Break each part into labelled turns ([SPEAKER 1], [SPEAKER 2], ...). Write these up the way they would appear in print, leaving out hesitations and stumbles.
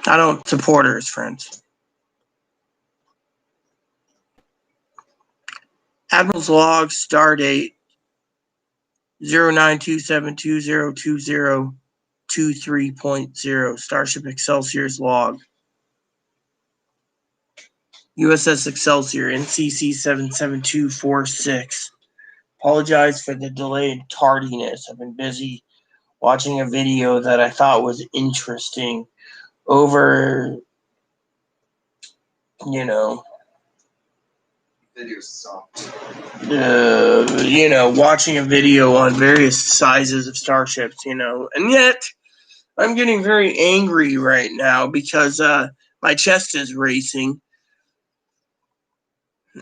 [SPEAKER 1] I don't support her as friends. Admiral's log, Stardate 0927202023.0. Starship Excelsior's log. USS Excelsior, NCC 77246. Apologize for the delayed tardiness. I've been busy watching a video that I thought was interesting over,
[SPEAKER 2] Videos sucked.
[SPEAKER 1] watching a video on various sizes of starships, and yet I'm getting very angry right now because my chest is racing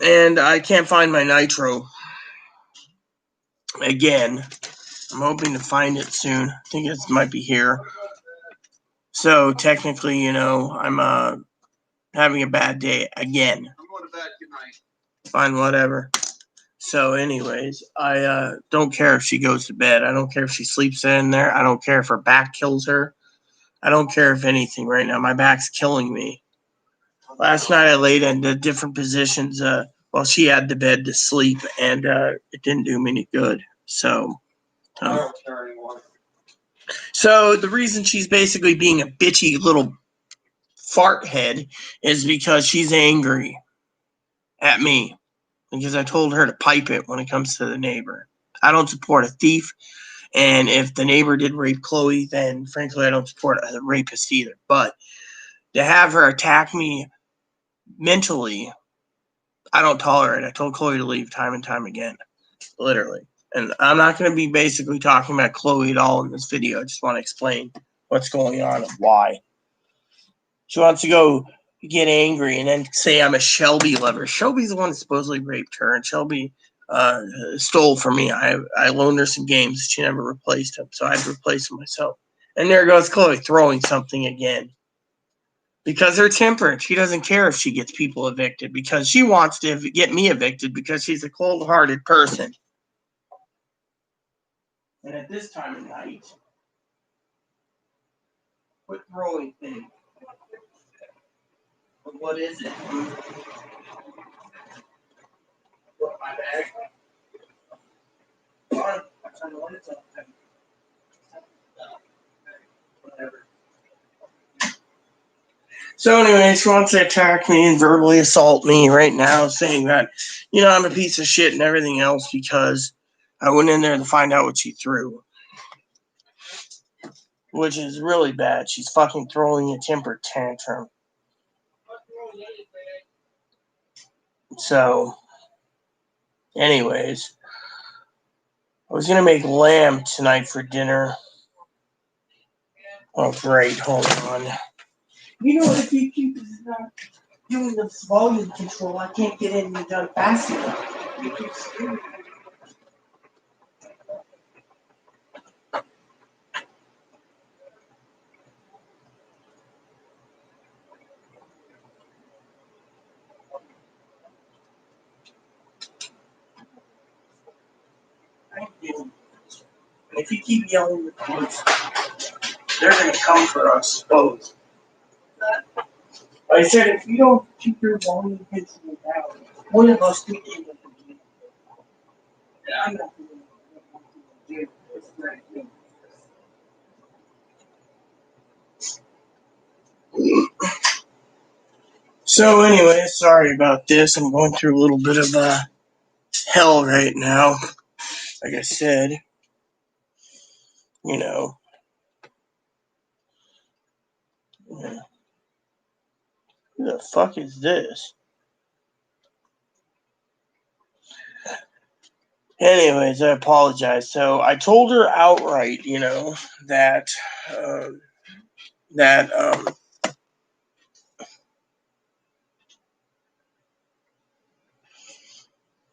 [SPEAKER 1] and I can't find my nitro again. I'm hoping to find it soon. I think it might be here. So technically, I'm having a bad day again.
[SPEAKER 2] I'm going to bed. Good night.
[SPEAKER 1] Fine, whatever. So anyways, I don't care if she goes to bed. I don't care if she sleeps in there. I don't care if her back kills her. I don't care if anything right now. My back's killing me. Last night I laid in the different positions while she had the bed to sleep, and it didn't do me any good. So
[SPEAKER 2] I don't care anymore.
[SPEAKER 1] So the reason she's basically being a bitchy little fart head is because she's angry at me because I told her to pipe it when it comes to the neighbor. I don't support a thief, and if the neighbor did rape Chloe, then frankly I don't support a rapist either. But to have her attack me mentally, I don't tolerate it. I told Chloe to leave time and time again, literally. And I'm not going to be basically talking about Chloe at all in this video. I just want to explain what's going on and why. She wants to go get angry and then say I'm a Shelby lover. Shelby's the one that supposedly raped her, and Shelby stole from me. I loaned her some games. She never replaced them, so I had to replace them myself. And there goes Chloe throwing something again. Because her temperate. She doesn't care if she gets people evicted because she wants to get me evicted because she's a cold-hearted person. And at this time of night, quit throwing things. But what is it? What, my bag? Fine. I turn the lights off. Whatever. So anyway, she wants to attack me and verbally assault me right now, saying that, I'm a piece of shit and everything else because I went in there to find out what she threw. Which is really bad. She's fucking throwing a temper tantrum. So, anyways, I was going to make lamb tonight for dinner. Oh, great. Hold on. If you keep doing this volume control, I can't get anything done fast enough. You keep screwing me. Thank you. And if you keep yelling at the police, they're going to come for us both. I said, if you don't keep your volume control down, one of us could end up in jail. And I'm not going to jail. It's right here. So anyway, sorry about this. I'm going through a little bit of hell right now. Like I said, Yeah. Who the fuck is this? Anyways, I apologize. So I told her outright, that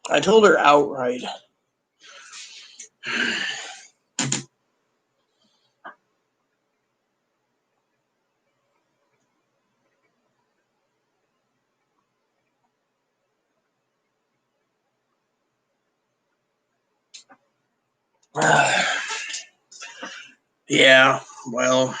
[SPEAKER 1] I told her outright. Yeah, well,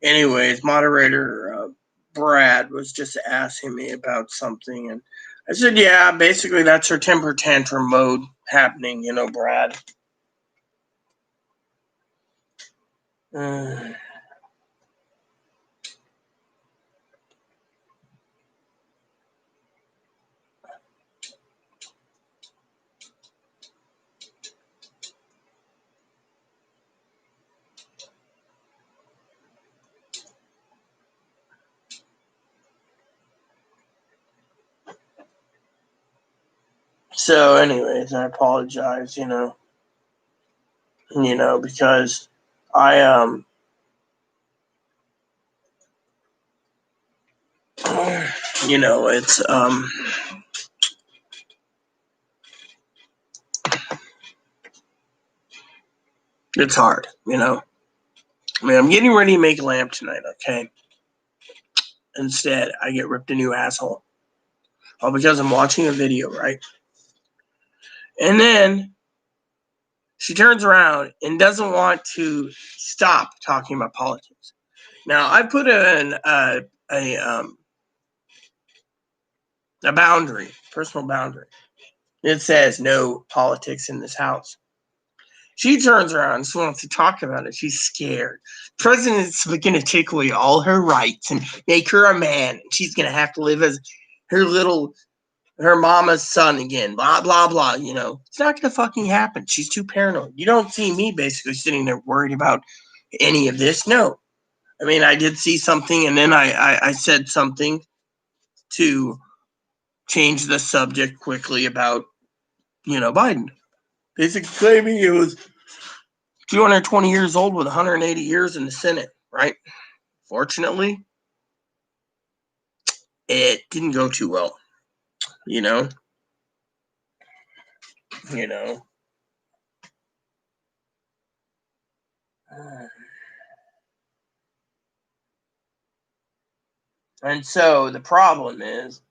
[SPEAKER 1] anyways, moderator Brad was just asking me about something, and I said, yeah, basically that's her temper tantrum mode happening, Brad. So, anyways, I apologize, because I it's hard, I mean, I'm getting ready to make lamb tonight, okay? Instead, I get ripped a new asshole. All because I'm watching a video, right? And then she turns around and doesn't want to stop talking about politics. Now, I put a boundary, personal boundary. It says no politics in this house. She turns around and she wants to talk about it. She's scared. The president's going to take away all her rights and make her a man. And she's going to have to live as her mama's son again. Blah, blah, blah. It's not going to fucking happen. She's too paranoid. You don't see me basically sitting there worried about any of this. No. I mean, I did see something, and then I said something to change the subject quickly about, Biden. Basically claiming it was 220 years old with 180 years in the Senate, right? Fortunately, it didn't go too well, you know. And so the problem is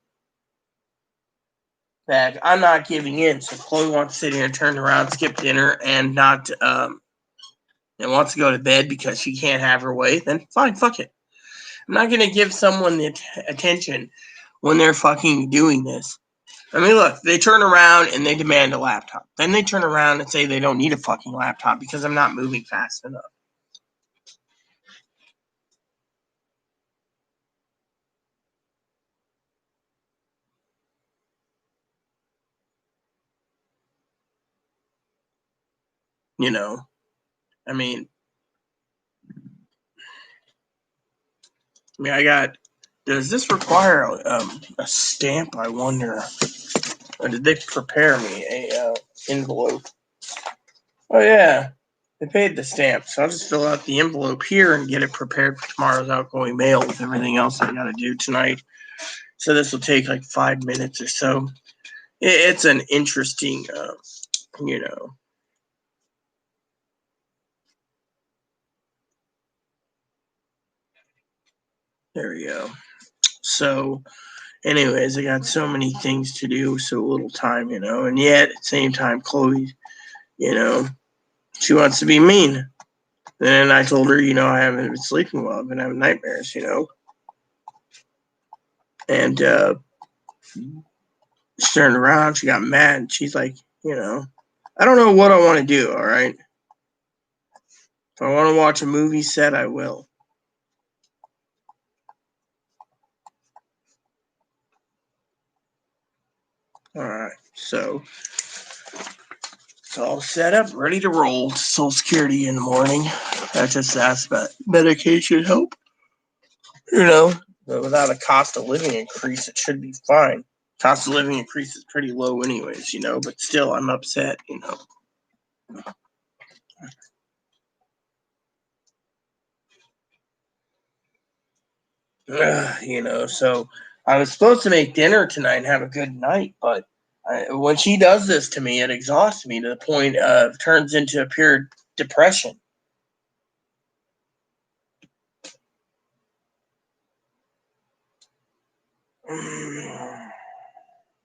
[SPEAKER 1] that I'm not giving in. So Chloe wants to sit here and turn around, skip dinner, and not and wants to go to bed because she can't have her way. Then fine, fuck it. I'm not going to give someone the attention when they're fucking doing this. I mean, look, they turn around and they demand a laptop. Then they turn around and say they don't need a fucking laptop because I'm not moving fast enough. I mean, does this require a stamp, I wonder? Or did they prepare me a envelope? Oh, yeah. They paid the stamp, so I'll just fill out the envelope here and get it prepared for tomorrow's outgoing mail with everything else I got to do tonight. So this will take like 5 minutes or so. It's an interesting, There we go. So, anyways, I got so many things to do, so little time, and yet at the same time, Chloe, she wants to be mean. And I told her, I haven't been sleeping well. I've been having nightmares, And she turned around. She got mad. She's like, I don't know what I want to do, all right? If I want to watch a movie set, I will. All right. So it's all set up, ready to roll. Social Security in the morning. I just asked about medication help. But without a cost of living increase, it should be fine. Cost of living increase is pretty low anyways, but still I'm upset, So I was supposed to make dinner tonight and have a good night, but when she does this to me, it exhausts me to the point of turns into a pure depression.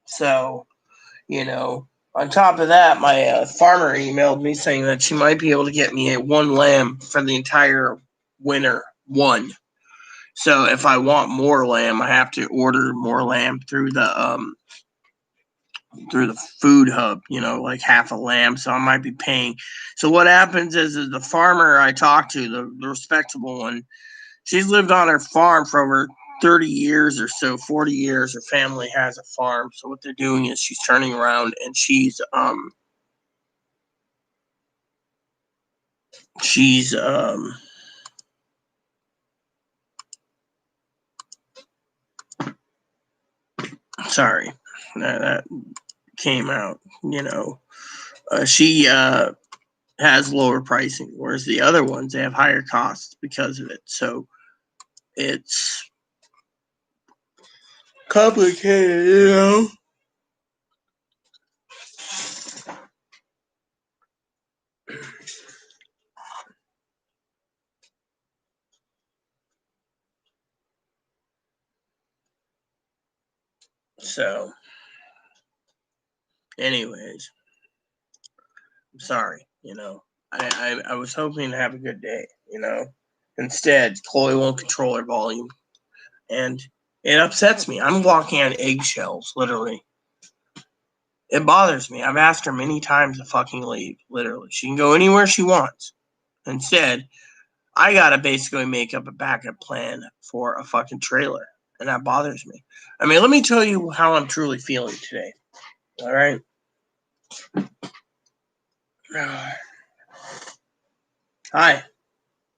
[SPEAKER 1] So, on top of that, my farmer emailed me saying that she might be able to get me one lamb for the entire winter one. So if I want more lamb, I have to order more lamb through the food hub, like half a lamb. So I might be paying. So what happens is the farmer I talked to, the respectable one, she's lived on her farm for over 30 years or so, 40 years. Her family has a farm. So what they're doing is she's turning around and she's sorry, that came out, she has lower pricing, whereas the other ones, they have higher costs because of it. So it's complicated, So anyways, I'm sorry, I was hoping to have a good day, Instead, Chloe won't control her volume, and it upsets me. I'm walking on eggshells, literally. It bothers me. I've asked her many times to fucking leave, literally. She can go anywhere she wants. Instead, I gotta basically make up a backup plan for a fucking trailer, and that bothers me. I mean, let me tell you how I'm truly feeling today, all right? Hi,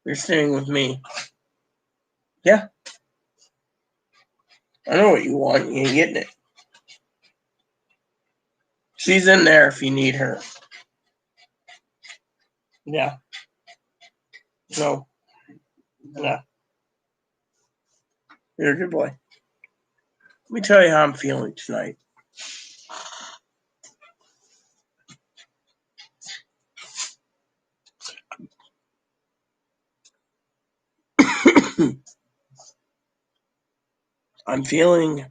[SPEAKER 1] you're staying with me. Yeah, I know what you want. You ain't getting it. She's in there if you need her. Yeah. No. Yeah. You're a good boy. Let me tell you how I'm feeling tonight. I'm feeling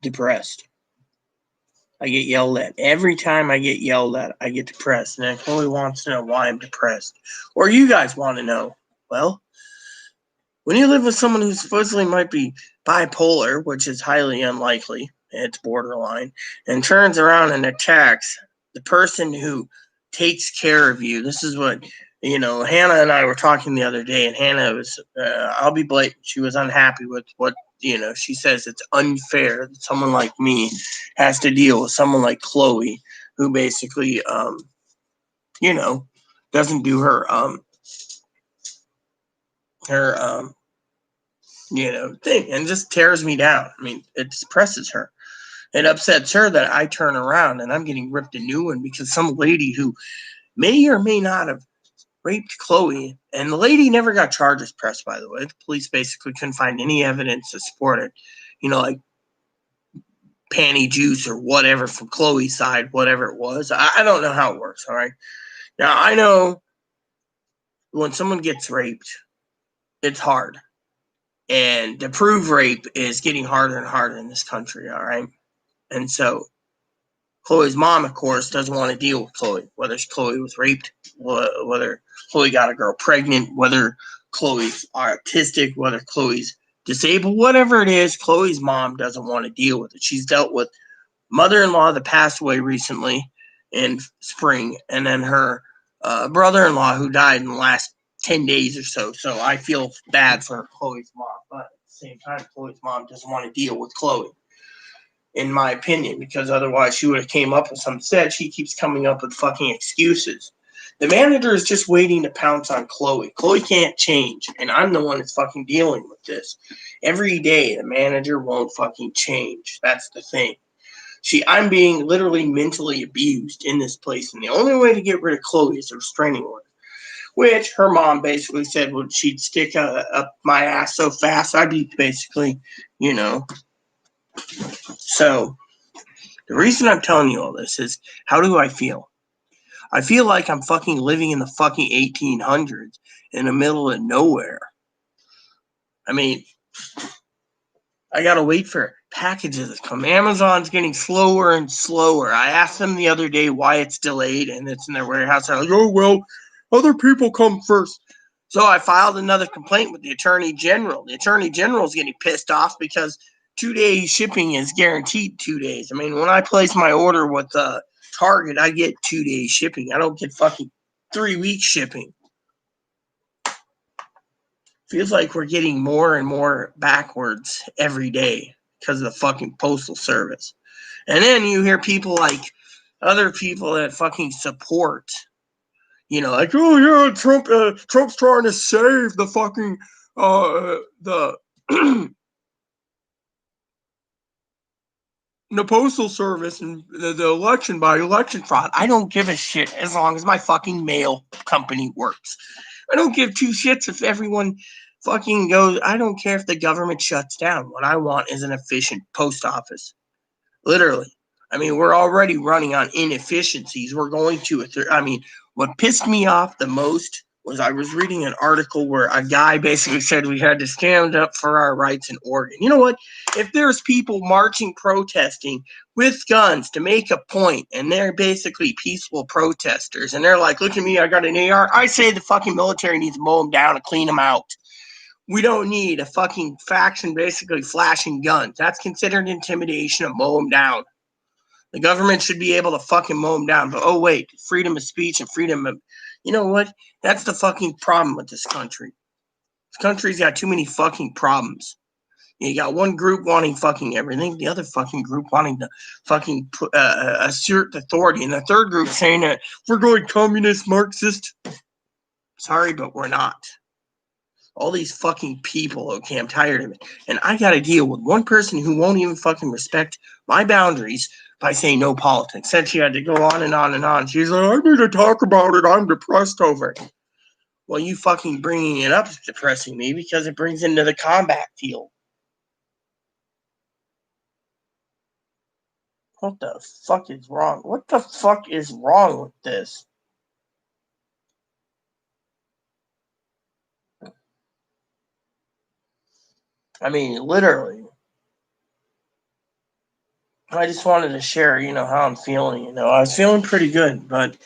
[SPEAKER 1] depressed. I get yelled at. Every time I get yelled at, I get depressed. And Chloe wants to know why I'm depressed. Or you guys want to know. Well, when you live with someone who supposedly might be bipolar, which is highly unlikely, it's borderline, and turns around and attacks the person who takes care of you. This is what, Hannah and I were talking the other day, and Hannah was, I'll be blatant, she was unhappy with what, she says it's unfair that someone like me has to deal with someone like Chloe, who basically, doesn't do her thing, and just tears me down. I mean, it depresses her. It upsets her that I turn around and I'm getting ripped a new one because some lady who may or may not have raped Chloe, and the lady never got charges pressed, by the way. The police basically couldn't find any evidence to support it. Like panty juice or whatever from Chloe's side, whatever it was. I don't know how it works, all right? Now, I know when someone gets raped, it's hard. And to prove rape is getting harder and harder in this country, all right? And so Chloe's mom, of course, doesn't want to deal with Chloe, whether Chloe was raped, whether Chloe got a girl pregnant, whether Chloe's autistic, whether Chloe's disabled, whatever it is, Chloe's mom doesn't want to deal with it. She's dealt with mother-in-law that passed away recently in spring, and then her brother-in-law who died in the last 10 days or so. So I feel bad for Chloe's mom, but at the same time, Chloe's mom doesn't want to deal with Chloe, in my opinion, because otherwise she would have came up with something. Instead, she keeps coming up with fucking excuses. The manager is just waiting to pounce on Chloe. Chloe can't change, and I'm the one that's fucking dealing with this. Every day, the manager won't fucking change. That's the thing. I'm being literally mentally abused in this place, and the only way to get rid of Chloe is a restraining order, which her mom basically said would she'd stick up my ass so fast I'd be basically, So the reason I'm telling you all this is, how do I feel? I feel like I'm fucking living in the fucking 1800s in the middle of nowhere. I mean, I gotta wait for packages to come. Amazon's getting slower and slower. I asked them the other day why it's delayed and it's in their warehouse. They're like, oh, well, other people come first. So I filed another complaint with the Attorney General. The Attorney General is getting pissed off because 2-day shipping is guaranteed 2 days. I mean, when I place my order with Target, I get 2 days shipping. I don't get fucking 3 weeks shipping. Feels like we're getting more and more backwards every day because of the fucking postal service. And then you hear people like other people that fucking support, like, oh yeah, Trump's trying to save the fucking the the postal service and the election by election fraud. I don't give a shit as long as my fucking mail company works. I don't give two shits if everyone fucking goes. I don't care if the government shuts down. What I want is an efficient post office. Literally. I mean, we're already running on inefficiencies. We're going to what pissed me off the most was I was reading an article where a guy basically said we had to stand up for our rights in Oregon. You know what? If there's people marching, protesting with guns to make a point, and they're basically peaceful protesters, and they're like, look at me, I got an AR, I say the fucking military needs to mow them down and clean them out. We don't need a fucking faction basically flashing guns. That's considered intimidation to mow them down. The government should be able to fucking mow them down. But, oh, wait, freedom of speech and freedom of... You know what? That's the fucking problem with this country. This country's got too many fucking problems. You got one group wanting fucking everything, the other fucking group wanting to fucking assert authority, and the third group saying that we're going communist, Marxist. Sorry, but we're not. All these fucking people, okay, I'm tired of it. And I got to deal with one person who won't even fucking respect my boundaries by saying no politics. Said she had to go on and on and on. She's like, I need to talk about it. I'm depressed over it. Well, you fucking bringing it up is depressing me because it brings into the combat field. What the fuck is wrong? What the fuck is wrong with this? I mean, literally. I just wanted to share, how I'm feeling. I was feeling pretty good, but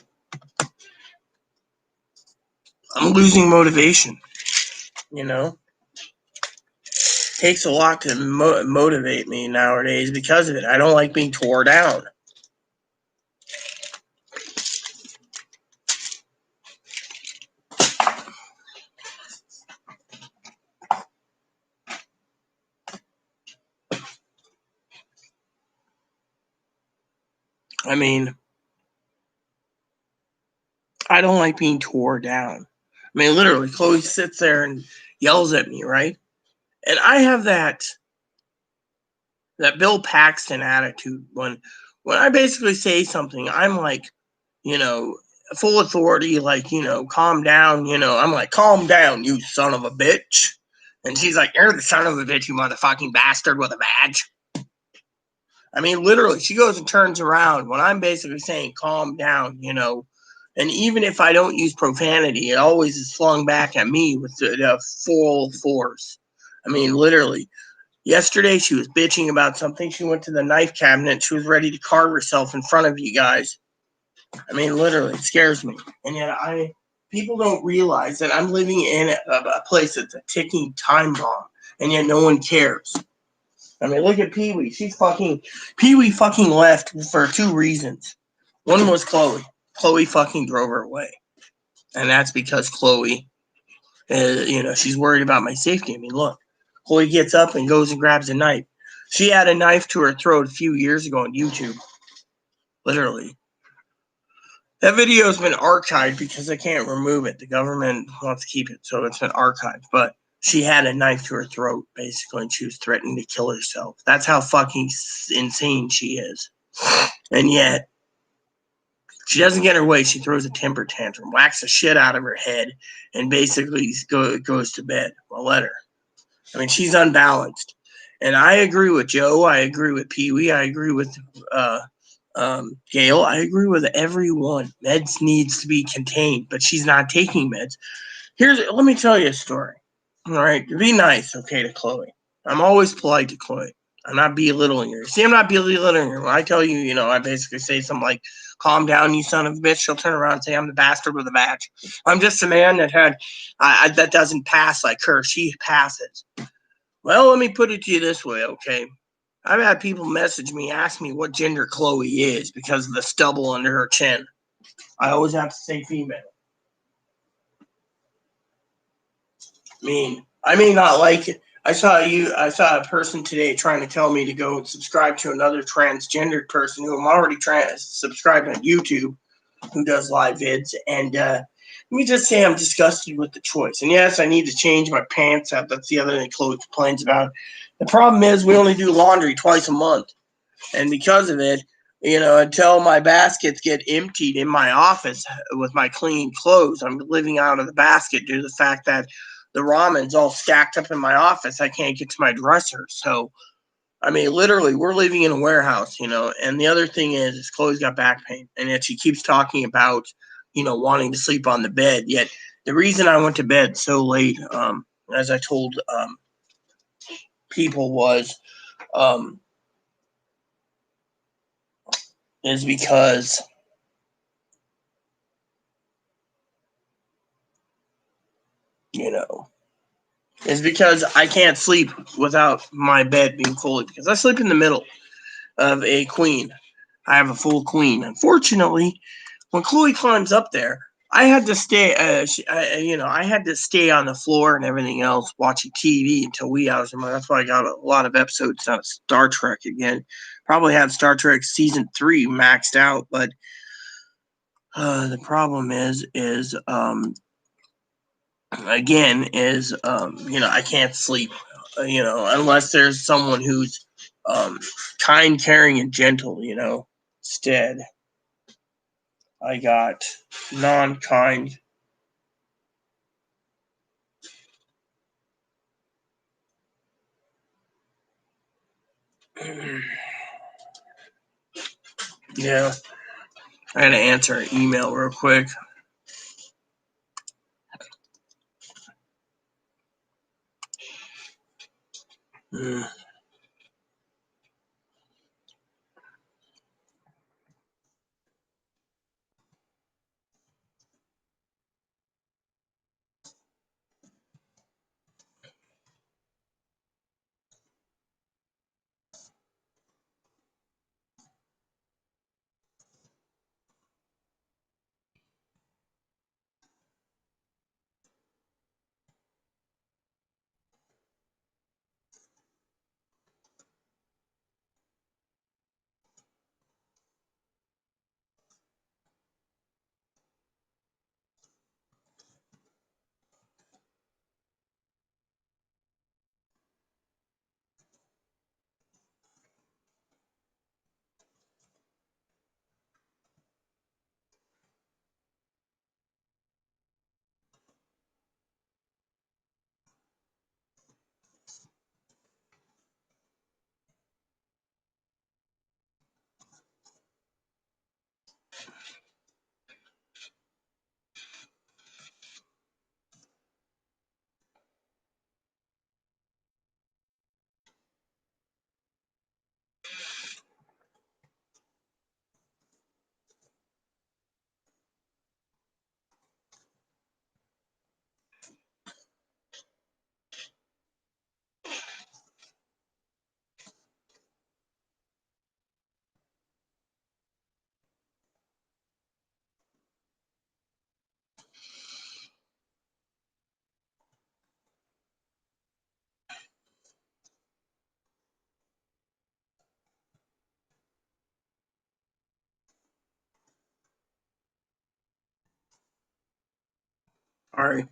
[SPEAKER 1] I'm losing motivation. Takes a lot to motivate me nowadays because of it. I don't like being tore down. I mean, I don't like being tore down. I mean, literally, Chloe sits there and yells at me, right? And I have that Bill Paxton attitude when I basically say something, I'm like, full authority, like, calm down, I'm like, calm down, you son of a bitch. And she's like, you're the son of a bitch, you motherfucking bastard with a badge. I mean, literally, she goes and turns around when I'm basically saying, calm down, and even if I don't use profanity, it always is flung back at me with the full force. I mean, literally. Yesterday, she was bitching about something. She went to the knife cabinet. She was ready to carve herself in front of you guys. I mean, literally, it scares me. And yet, people don't realize that I'm living in a place that's a ticking time bomb, and yet no one cares. I mean, look at Pee Wee. Pee Wee fucking left for 2 reasons. One was Chloe. Chloe fucking drove her away. And that's because Chloe, she's worried about my safety. I mean, look. Chloe gets up and goes and grabs a knife. She had a knife to her throat a few years ago on YouTube. Literally. That video has been archived because they can't remove it. The government wants to keep it, so it's been archived. But she had a knife to her throat, basically, and she was threatening to kill herself. That's how fucking insane she is. And yet, she doesn't get her way. She throws a temper tantrum, whacks the shit out of her head, and basically goes to bed. Well, let her. I mean, she's unbalanced. And I agree with Joe. I agree with Pee Wee. I agree with Gail. I agree with everyone. Meds needs to be contained, but she's not taking meds. Let me tell you a story. All right, be nice, okay, to Chloe. I'm always polite to Chloe. I'm not belittling her. See, I'm not belittling her. When I tell you, I basically say something like, calm down, you son of a bitch. She'll turn around and say, I'm the bastard with a badge. I'm just a man that doesn't pass like her. She passes. Well, let me put it to you this way, okay? I've had people message me, ask me what gender Chloe is because of the stubble under her chin. I always have to say female. I may not like it. I saw a person today trying to tell me to go and subscribe to another transgendered person who I'm already subscribed on YouTube, who does live vids. And let me just say I'm disgusted with the choice. And yes, I need to change my pants out. That's the other thing Chloe complains about. The problem is we only do laundry twice a month. And because of it, until my baskets get emptied in my office with my clean clothes, I'm living out of the basket due to the fact that the ramen's all stacked up in my office. I can't get to my dresser. So, literally, we're living in a warehouse, And the other thing is Chloe's got back pain. And yet she keeps talking about, wanting to sleep on the bed. Yet the reason I went to bed so late, as I told people, was is because is because I can't sleep without my bed being fully, because I sleep in the middle of a queen. I have a full queen. Unfortunately, when Chloe climbs up there, I had to stay. I had to stay on the floor and everything else, watching TV until wee hours. That's why I got a lot of episodes on Star Trek again. Probably had Star Trek season 3 maxed out, but the problem is again is I can't sleep unless there's someone who's kind, caring, and gentle. Instead I got non-kind. Yeah, I had to answer an email real quick. All right,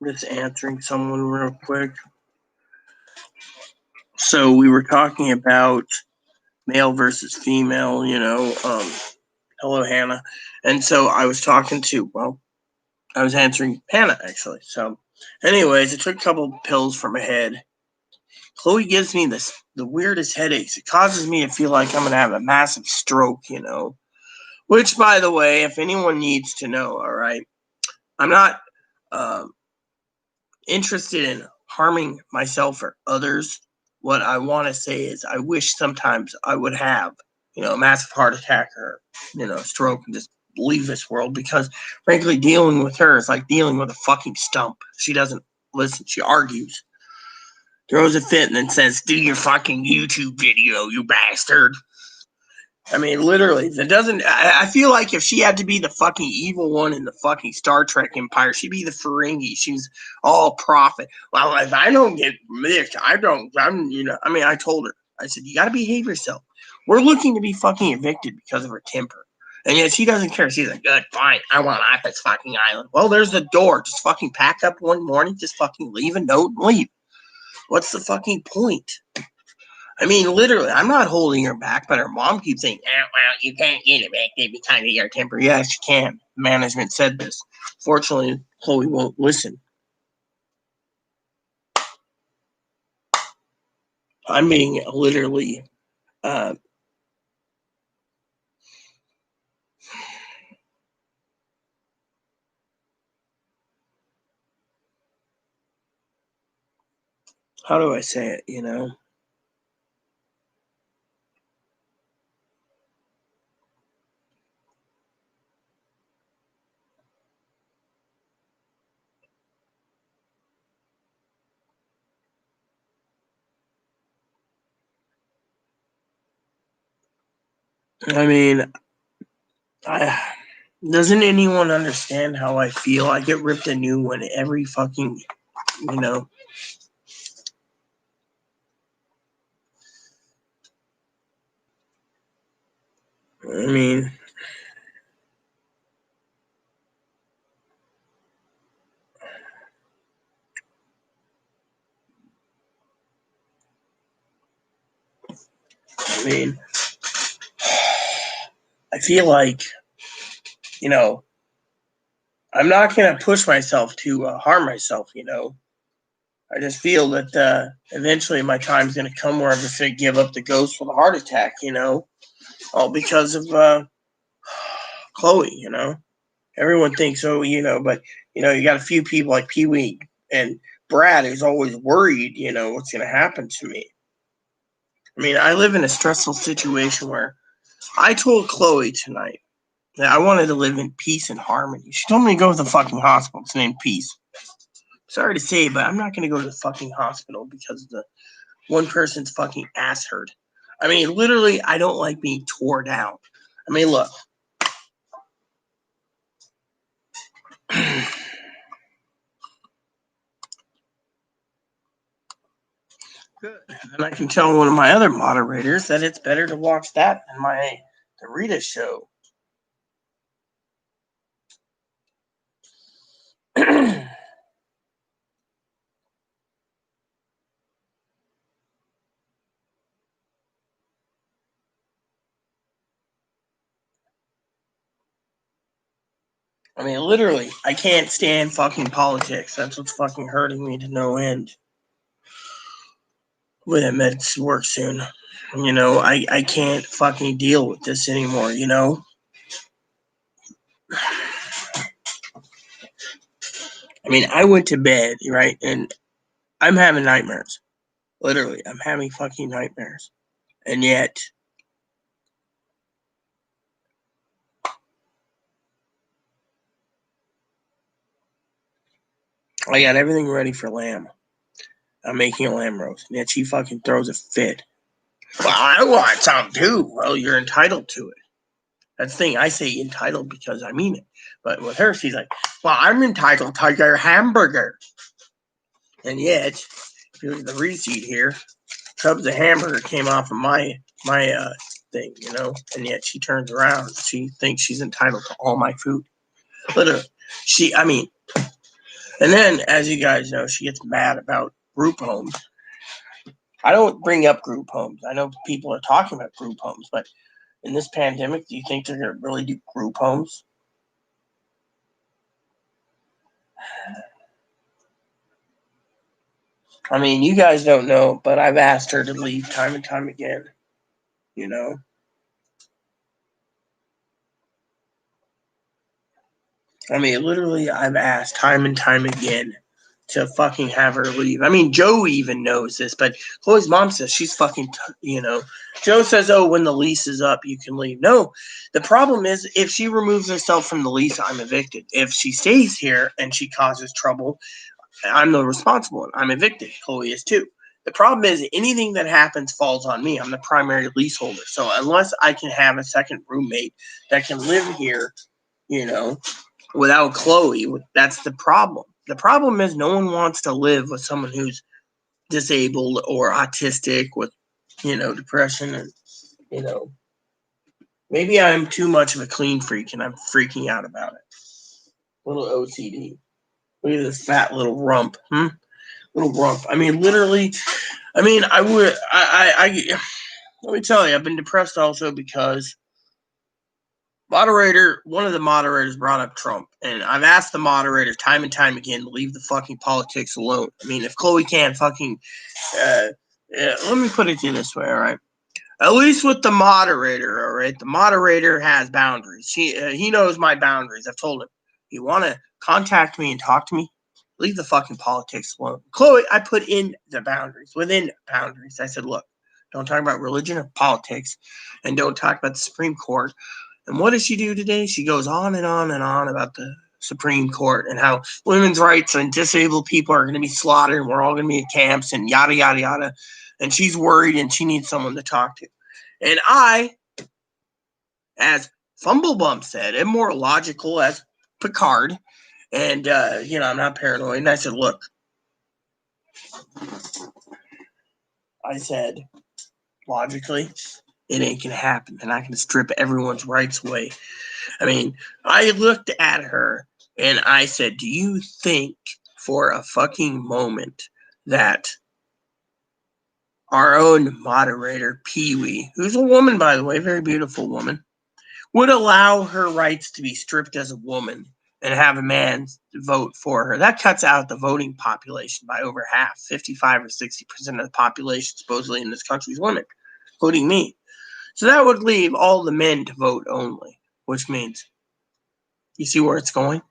[SPEAKER 1] just answering someone real quick. So we were talking about male versus female, hello Hannah. And so I was I was answering Hannah actually. So anyways, I took a couple pills for my head. Chloe gives me the weirdest headaches. It causes me to feel like I'm gonna have a massive stroke, Which, by the way, if anyone needs to know, all right, I'm not interested in harming myself or others. What I want to say is I wish sometimes I would have, a massive heart attack or, stroke and just leave this world, because frankly, dealing with her is like dealing with a fucking stump. She doesn't listen. She argues, throws a fit, and then says, "Do your fucking YouTube video, you bastard." I mean, literally, that doesn't. I feel like if she had to be the fucking evil one in the fucking Star Trek Empire, she'd be the Ferengi. She's all prophet. Well, if I don't get this, I don't. I mean, I told her. I said, you got to behave yourself. We're looking to be fucking evicted because of her temper, and yet she doesn't care. She's like, good, fine. I want off this fucking island. Well, there's the door. Just fucking pack up one morning. Just fucking leave a note and leave. What's the fucking point? I mean, literally, I'm not holding her back, but her mom keeps saying, well, you can't get it back because of your temper. Yes, you can. Management said this. Fortunately, Chloe won't listen. I'm being literally, how do I say it, I mean, doesn't anyone understand how I feel? I get ripped a new one every fucking, I mean, I feel like, I'm not going to push myself to harm myself, I just feel that eventually my time's going to come where I'm just going to give up the ghost with a heart attack, all because of Chloe, Everyone thinks, but, you got a few people like Pee Wee and Brad who's always worried, what's going to happen to me. I mean, I live in a stressful situation where I told Chloe tonight that I wanted to live in peace and harmony. She told me to go to the fucking hospital. It's named Peace. Sorry to say, but I'm not going to go to the fucking hospital because the one person's fucking ass hurt. I mean, literally, I don't like being tore down. I mean, look. Good. And I can tell one of my other moderators that it's better to watch that than the Rita show. I mean, literally, I can't stand fucking politics. That's what's fucking hurting me to no end. With it meant to work soon. I can't fucking deal with this anymore, I mean, I went to bed, right? And I'm having nightmares. Literally, I'm having fucking nightmares. And yet, I got everything ready for lamb. I'm making a lamb roast. And yet she fucking throws a fit. Well, I want some too. Well, you're entitled to it. That's the thing. I say entitled because I mean it. But with her, she's like, well, I'm entitled to your hamburger. And yet, here's the receipt here. Tubs of hamburger came off of my thing, and yet she turns around. She thinks she's entitled to all my food. Literally. And then, as you guys know, she gets mad about group homes. I don't bring up group homes. I know people are talking about group homes, but in this pandemic, do you think they're going to really do group homes? I mean, you guys don't know, but I've asked her to leave time and time again, I mean, literally, I've asked time and time again to fucking have her leave. I mean, Joe even knows this, but Chloe's mom says she's fucking, Joe says, oh, when the lease is up, you can leave. No, the problem is if she removes herself from the lease, I'm evicted. If she stays here and she causes trouble, I'm the responsible one. I'm evicted. Chloe is too. The problem is anything that happens falls on me. I'm the primary leaseholder. So unless I can have a second roommate that can live here, without Chloe, that's the problem. The problem is no one wants to live with someone who's disabled or autistic with, depression and, maybe I'm too much of a clean freak and I'm freaking out about it. Little OCD. Look at this fat little rump. Little rump. I mean, literally, let me tell you, I've been depressed also because one of the moderators brought up Trump, and I've asked the moderator time and time again to leave the fucking politics alone. I mean, if Chloe can't fucking, let me put it to you this way, all right? At least with the moderator, all right? The moderator has boundaries. He knows my boundaries. I've told him, you want to contact me and talk to me? Leave the fucking politics alone. Chloe, I put in the boundaries, within boundaries. I said, look, don't talk about religion or politics, and don't talk about the Supreme Court. And what does she do today? She goes on and on and on about the Supreme Court and how women's rights and disabled people are going to be slaughtered and we're all going to be in camps and yada, yada, yada. And she's worried and she needs someone to talk to. And I, as Fumblebump said, am more logical as Picard. And, I'm not paranoid. And I said, look, logically, it ain't going to happen. They're not going to strip everyone's rights away. I mean, I looked at her and I said, do you think for a fucking moment that our own moderator, Pee-wee, who's a woman, by the way, very beautiful woman, would allow her rights to be stripped as a woman and have a man vote for her? That cuts out the voting population by over half. 55 or 60% of the population supposedly in this country is women, including me. So that would leave all the men to vote only, which means, you see where it's going?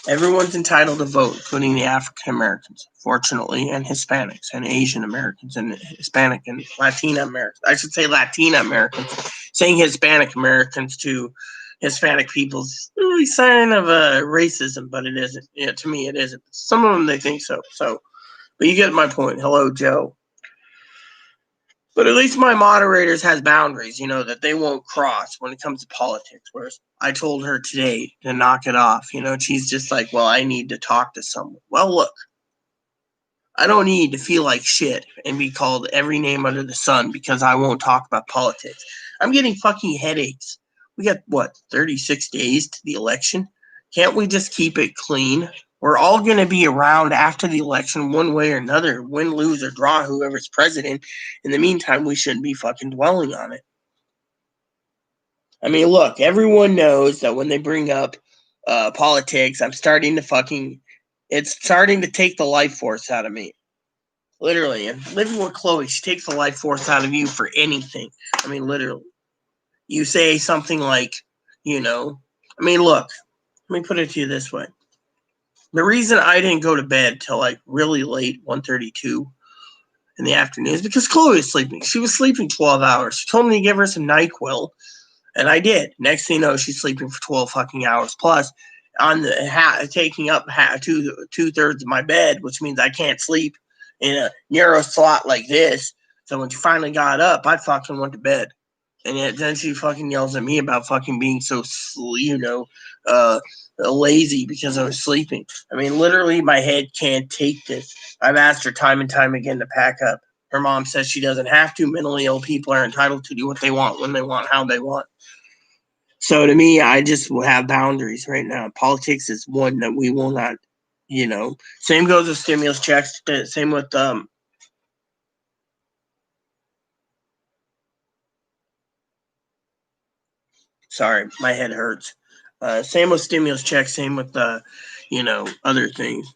[SPEAKER 1] Everyone's entitled to vote, including the African Americans, fortunately, and Hispanics, and Asian Americans, and Hispanic and Latina Americans. I should say Latina Americans. Saying Hispanic Americans to Hispanic people is really a sign of racism, but it isn't. Yeah, to me, it isn't. Some of them, they think so. But you get my point. Hello, Joe. But at least my moderators has boundaries, that they won't cross when it comes to politics. Whereas I told her today to knock it off. She's just like, well, I need to talk to someone. Well, look, I don't need to feel like shit and be called every name under the sun because I won't talk about politics. I'm getting fucking headaches. We got, 36 days to the election? Can't we just keep it clean? We're all going to be around after the election one way or another, win, lose, or draw whoever's president. In the meantime, we shouldn't be fucking dwelling on it. I mean, look, everyone knows that when they bring up politics, it's starting to take the life force out of me. Literally. And living with Chloe, she takes the life force out of you for anything. I mean, literally. You say something like, look, let me put it to you this way. The reason I didn't go to bed till really late, 1:32 in the afternoon, is because Chloe was sleeping. She was sleeping 12 hours. She told me to give her some NyQuil, and I did. Next thing you know, she's sleeping for 12 fucking hours plus, on the taking up 2/3 of my bed, which means I can't sleep in a narrow slot like this. So when she finally got up, I fucking went to bed. And then she fucking yells at me about fucking being so, lazy because I was sleeping. I mean, literally, my head can't take this. I've asked her time and time again to pack up. Her mom says she doesn't have to. Mentally ill people are entitled to do what they want, when they want, how they want. So to me, I just will have boundaries right now. Politics is one that we will not, Same goes with stimulus checks. Same with sorry, my head hurts. Same with stimulus checks. Same with other things.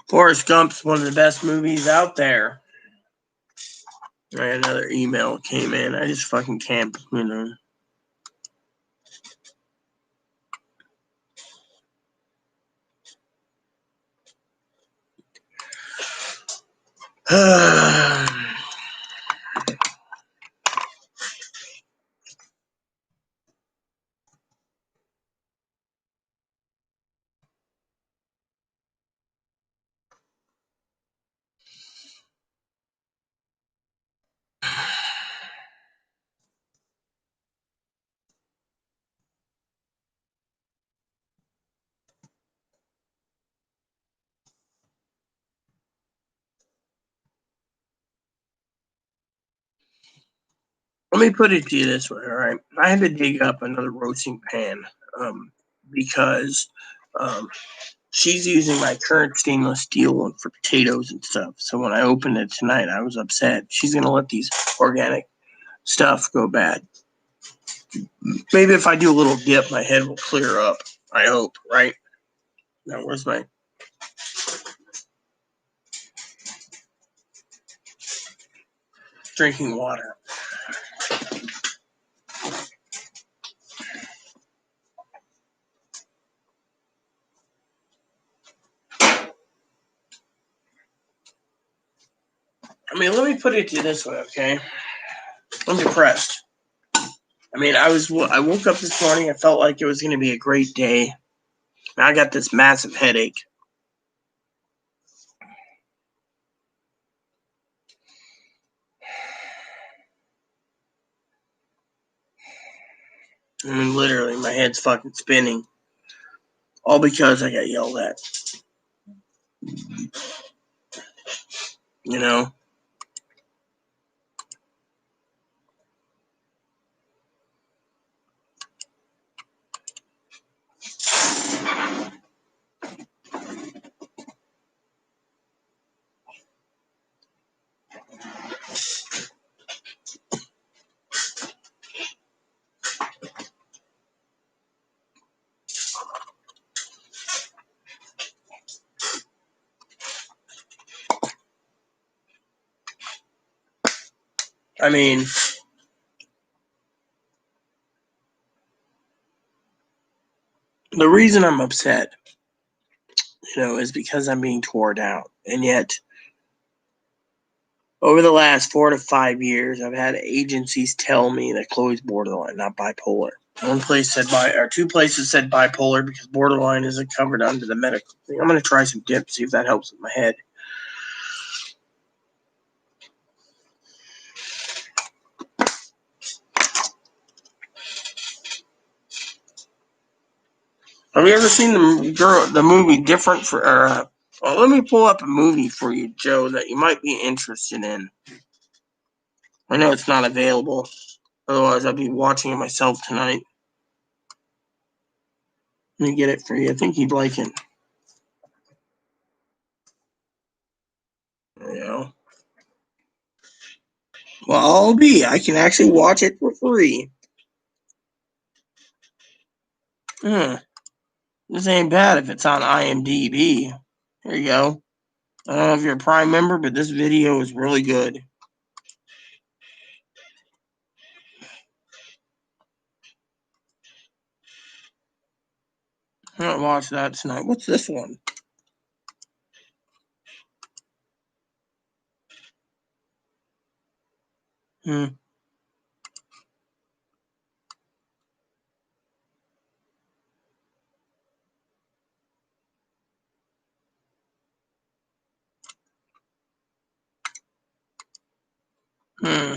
[SPEAKER 1] Forrest Gump's one of the best movies out there. Right, another email came in. I just fucking can't, Let me put it to you this way, all right? I had to dig up another roasting pan because she's using my current stainless steel one for potatoes and stuff. So when I opened it tonight, I was upset. She's going to let these organic stuff go bad. Maybe if I do a little dip, my head will clear up. I hope, right? Now, where's my... drinking water? I mean, let me put it to you this way, okay? I'm depressed. I mean, I woke up this morning. I felt like it was going to be a great day. And I got this massive headache. I mean, literally, my head's fucking spinning. All because I got yelled at. You know? I mean, the reason I'm upset, is because I'm being torn out. And yet, over the last 4 to 5 years, I've had agencies tell me that Chloe's borderline, not bipolar. One place said or 2 places said bipolar because borderline isn't covered under the medical thing. I'm going to try some dip, see if that helps with my head. Have you ever seen the movie Different well, let me pull up a movie for you, Joe, that you might be interested in. I know it's not available. Otherwise, I'd be watching it myself tonight. Let me get it for you. I think you'd like it. There you go. Well, I can actually watch it for free. This ain't bad if it's on IMDb. Here you go. I don't know if you're a Prime member, but this video is really good. I'm gonna watch that tonight. What's this one? Hmm. Hmm.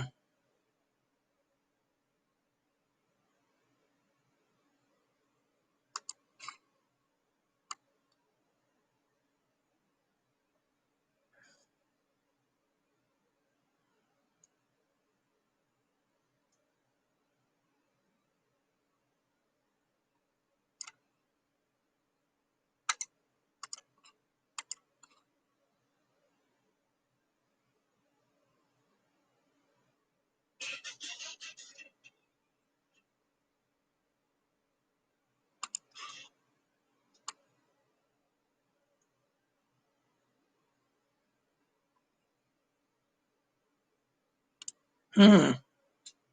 [SPEAKER 1] Hmm.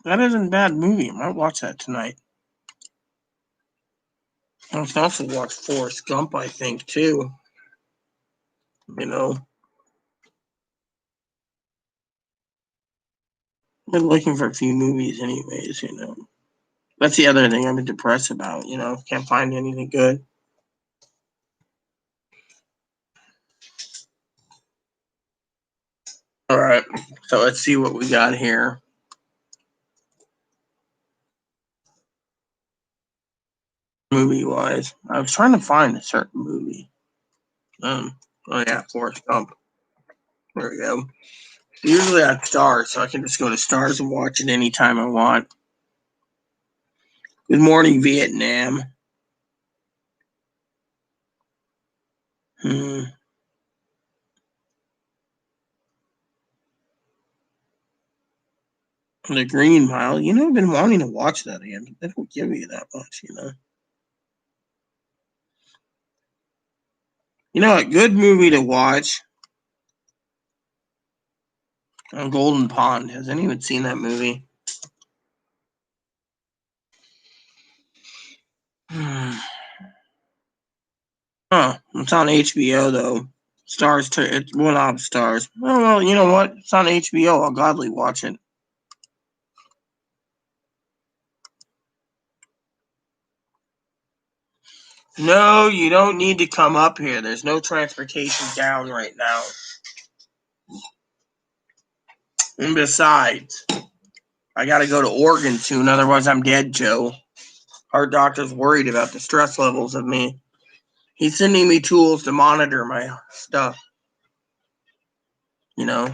[SPEAKER 1] That isn't a bad movie. I might watch that tonight. I can also watch Forrest Gump, I think, too. been looking for a few movies anyways, you know. That's the other thing I've been depressed about, you know. Can't find anything good. All right, so let's see what we got here. Movie-wise, I was trying to find a certain movie. Oh yeah, Forrest Gump. There we go. Usually I have Stars, so I can just go to Stars and watch it anytime I want. Good Morning Vietnam. The Green Mile. You know, I've been wanting to watch that again, but they don't give you that much, you know. You know, a good movie to watch on Golden Pond. Has anyone seen that movie? Huh. It's on HBO, though. Stars, it's one off Stars. Oh, well, you know what? It's on HBO. I'll gladly watch it. No, you don't need to come up here. There's no transportation down right now. And besides, I got to go to Oregon soon. Otherwise, I'm dead, Joe. Our doctor's worried about the stress levels of me. He's sending me tools to monitor my stuff. You know?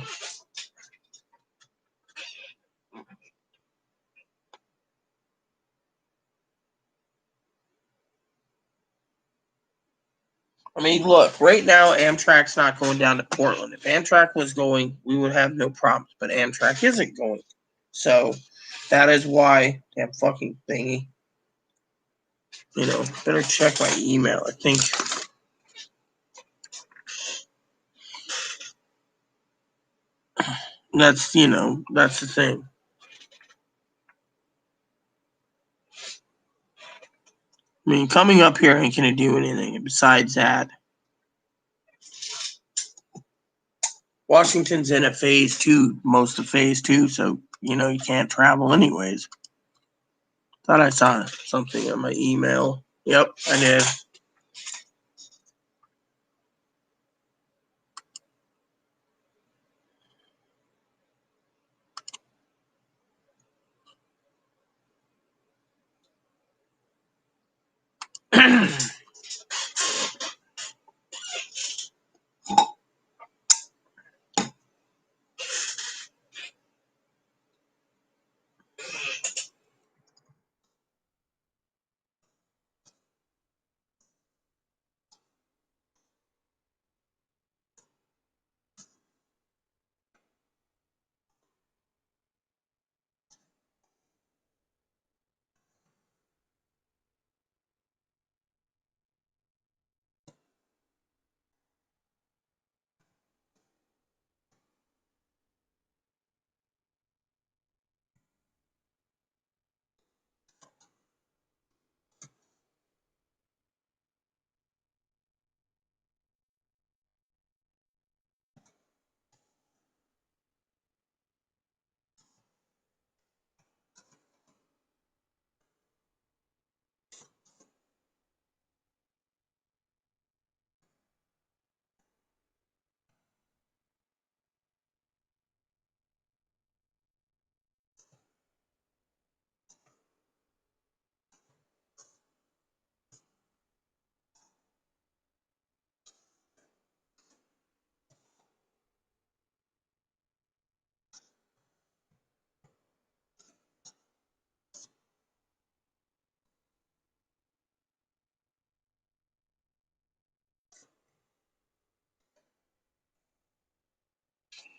[SPEAKER 1] I mean, look, right now, Amtrak's not going down to Portland. If Amtrak was going, we would have no problems. But Amtrak isn't going. So, that is why, damn fucking thingy. You know, better check my email. I think that's, you know, that's the thing. I mean, coming up here ain't going to do anything. Besides that, Washington's in a phase 2, most of phase 2, so, you know, you can't travel anyways. Thought I saw something on my email. Yep, I did.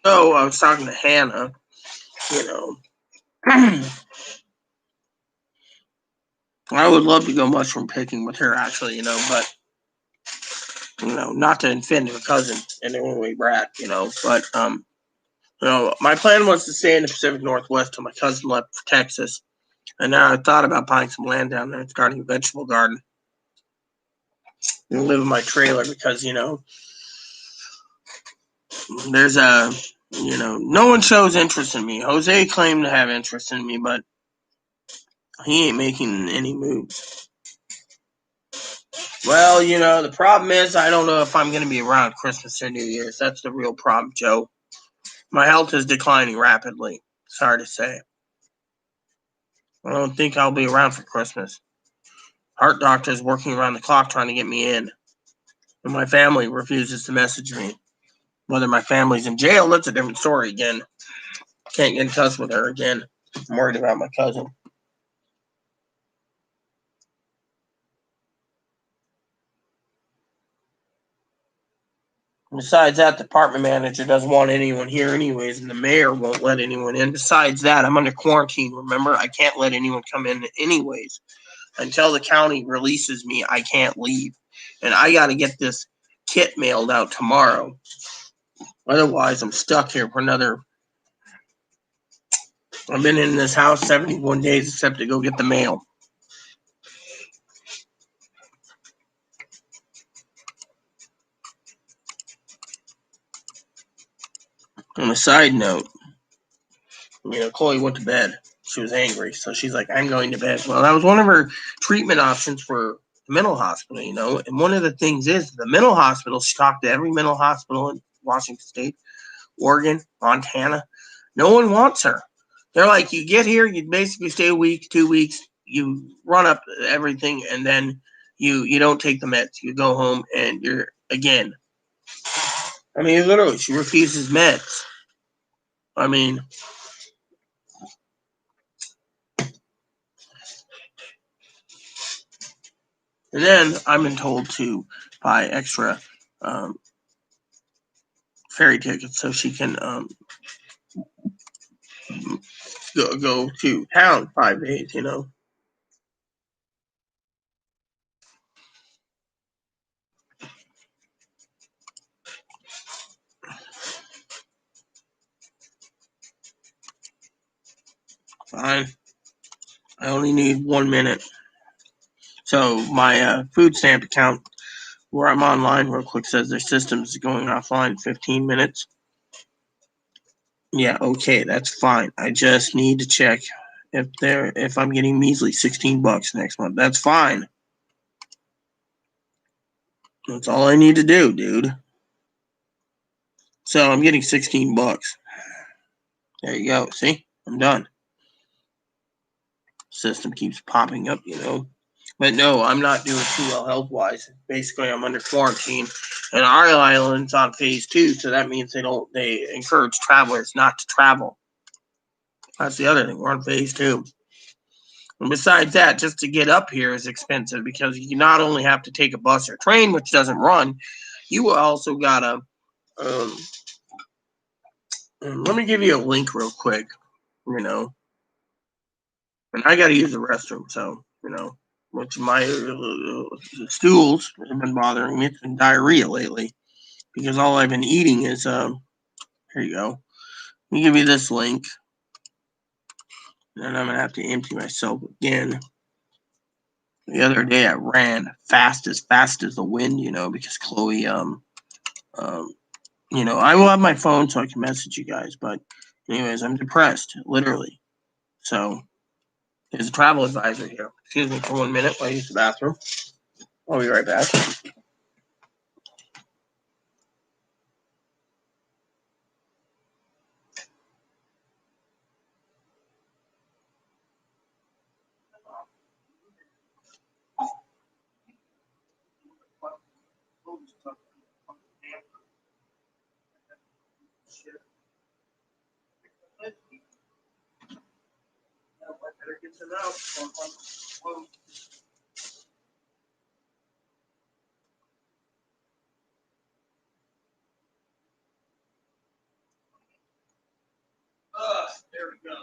[SPEAKER 1] So I was talking to Hannah, you know. I would love to go mushroom picking with her, actually, you know, but, you know, not to offend her cousin in any way, Brad, you know, but, you know, my plan was to stay in the Pacific Northwest till my cousin left for Texas. And now I thought about buying some land down there and starting a vegetable garden and live in my trailer because, you know, there's a No one shows interest in me. Jose claimed to have interest in me, but he ain't making any moves. Well, the problem is I don't know if I'm going to be around Christmas or New Year's. That's the real problem, Joe. My health is declining rapidly. Sorry to say. I don't think I'll be around for Christmas. Heart doctor is working around the clock trying to get me in. And my family refuses to message me. Whether my family's in jail, that's a different story again. Can't get in touch with her again. I'm worried about my cousin. Besides that, the department manager doesn't want anyone here anyways, and the mayor won't let anyone in. Besides that, I'm under quarantine, remember? I can't let anyone come in anyways. Until the county releases me, I can't leave. And I got to get this kit mailed out tomorrow. Otherwise, I'm stuck here for another... I've been in this house 71 days except to go get the mail. On a side note, Chloe went to bed. She was angry, so she's like, I'm going to bed. Well, that was one of her treatment options for the mental hospital, And one of the things is the mental hospital, she talked to every mental hospital in Washington State, Oregon, Montana. No one wants her. They're like, you get here, you basically stay a week, 2 weeks, you run up everything, and then you don't take the meds. You go home and you're, again. I mean, literally, she refuses meds. I mean... And then I've been told to buy extra ferry tickets so she can go to town 5 days. Fine. I only need 1 minute. So my food stamp account, where I'm online real quick, says their system is going offline in 15 minutes. Yeah, okay, that's fine. I just need to check if I'm getting measly $16 next month. That's fine. That's all I need to do, dude. So I'm getting $16. There you go. See? I'm done. System keeps popping up, But no, I'm not doing too well health-wise. Basically, I'm under quarantine, and our island's on phase 2, so that means they encourage travelers not to travel. That's the other thing. We're on phase 2. And besides that, just to get up here is expensive because you not only have to take a bus or train, which doesn't run, you also gotta. Let me give you a link real quick, and I gotta use the restroom, so which my stools have been bothering me. It's been diarrhea lately because all I've been eating is here you go. Let me give you this link, and I'm gonna have to empty myself again. The other day I ran fast as the wind, because Chloe I will have my phone so I can message you guys, but anyways, I'm depressed, literally. So there's a travel advisor here. Excuse me for 1 minute while I use the bathroom. I'll be right back. There we go.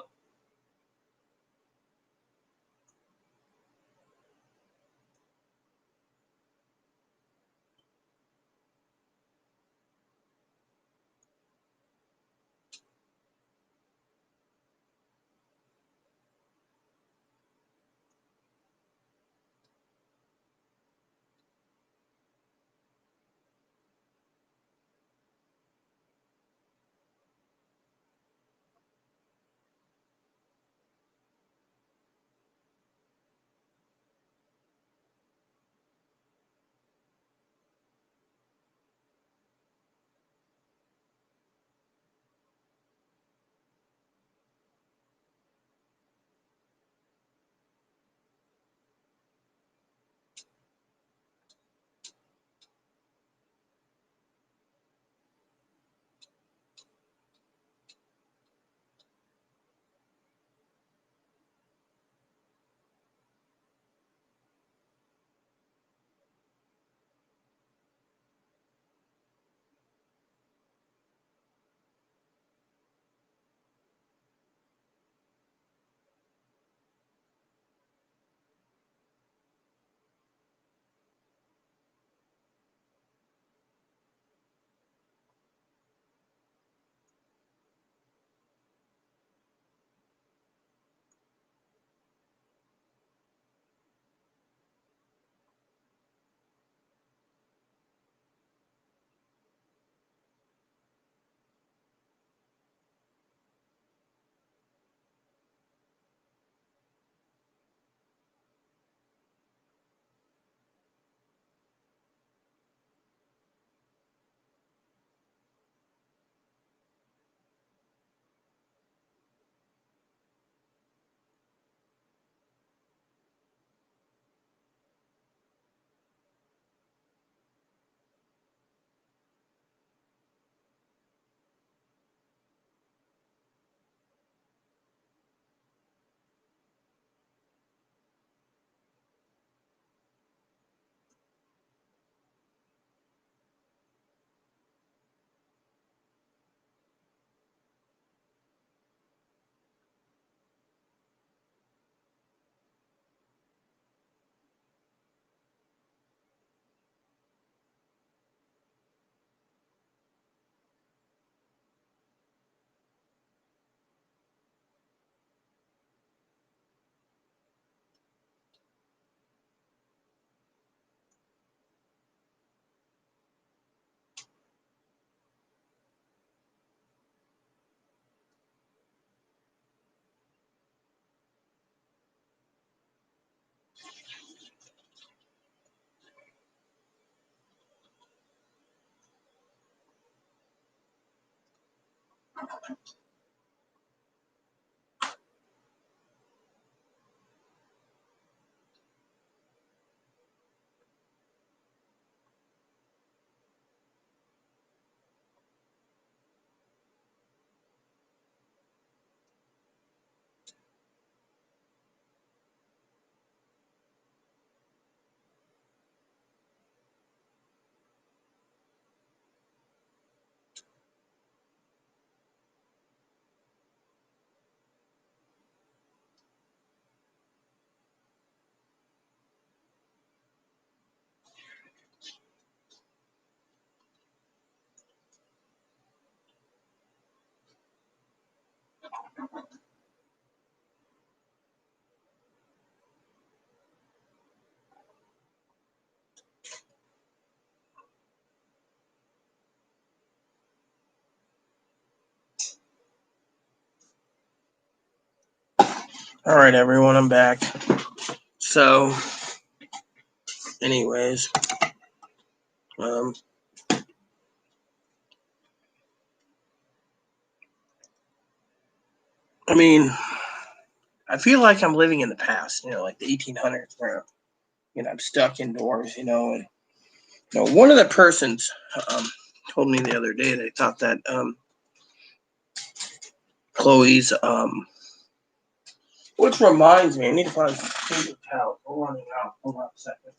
[SPEAKER 1] All right, everyone, I'm back. So, anyways, I mean, I feel like I'm living in the past, like the 1800s, where I'm stuck indoors, and one of the persons told me the other day they thought that Chloe's which reminds me, I need to find some paper towels. We're running out. Hold on a second.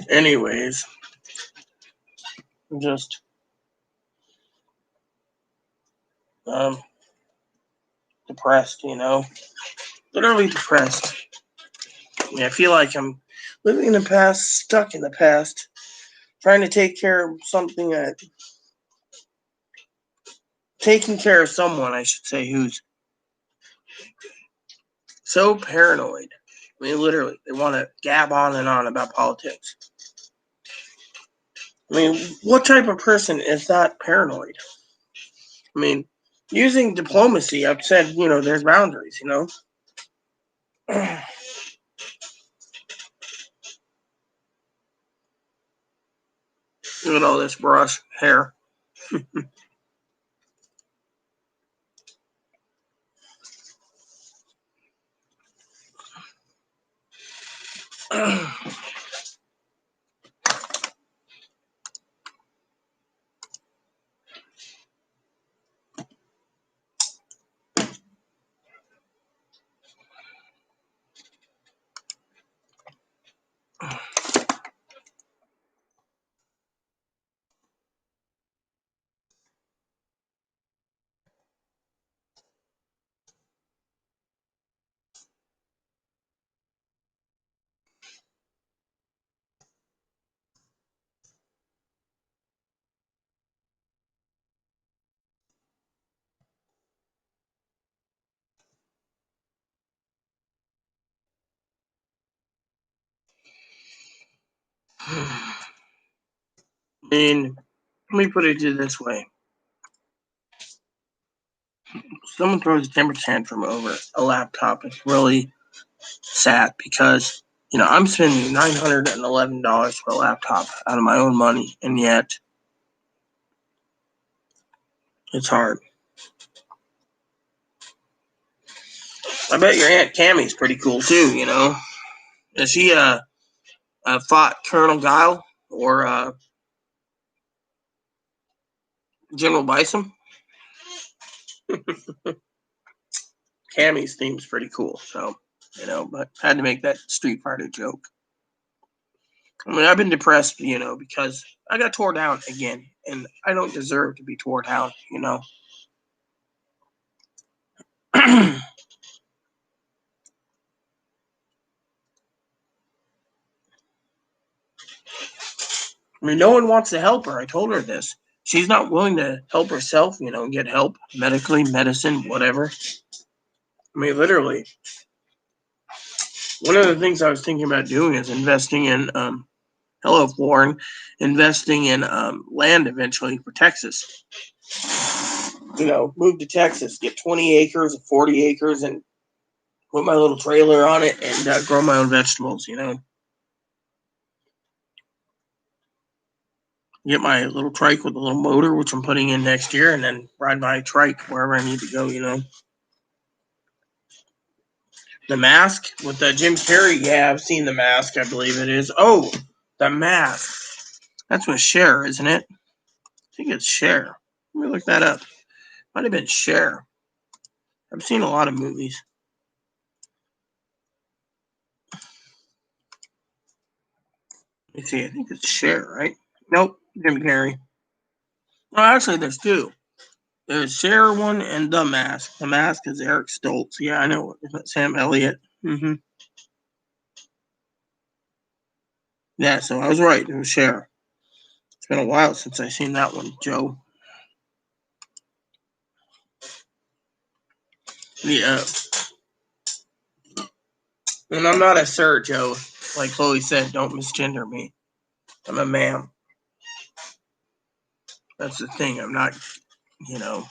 [SPEAKER 1] Anyways, I'm just depressed, literally depressed. I feel like I'm living in the past, stuck in the past, trying to take care of something taking care of someone, I should say, who's so paranoid. I mean, literally, they want to gab on and on about politics. I mean, what type of person is that paranoid? I mean, using diplomacy, I've said, there's boundaries, Look at all this brush hair. I mean, let me put it this way. Someone throws a temper tantrum over a laptop, it's really sad because, I'm spending $911 for a laptop out of my own money, and yet It's hard. I bet your Aunt Cammie's pretty cool too, you know. Is she fought Colonel Guile or General Bison? Cammie's theme's pretty cool, so you know, but I had to make that Street Fighter joke. I mean, I've been depressed, you know, because I got tore down again, and I don't deserve to be tore down, you know. I mean, no one wants to help her. I told her this. She's not willing to help herself, you know, get help medically, medicine, whatever. I mean, literally. One of the things I was thinking about doing is investing in, hello, Warren, investing in land eventually for Texas. You know, move to Texas, get 20 acres, 40 acres, and put my little trailer on it and grow my own vegetables, you know. Get my little trike with a little motor, which I'm putting in next year, and then ride my trike wherever I need to go, you know. The Mask with Jim Carrey. Yeah, I've seen The Mask, I believe it is. Oh, The Mask. That's with Cher, isn't it? I think it's Cher. Let me look that up. Might have been Cher. I've seen a lot of movies. Let me see. I think it's Cher, right? Nope, Jim Carrey. Oh, actually, there's two. There's Cher one and The Mask. The Mask is Eric Stoltz. Yeah, I know. Sam Elliott. Mm-hmm. Yeah, so I was right. It was Cher. It's been a while since I've seen that one, Joe. Yeah. And I'm not a sir, Joe. Like Chloe said, don't misgender me. I'm a ma'am. That's the thing. I'm not, you know.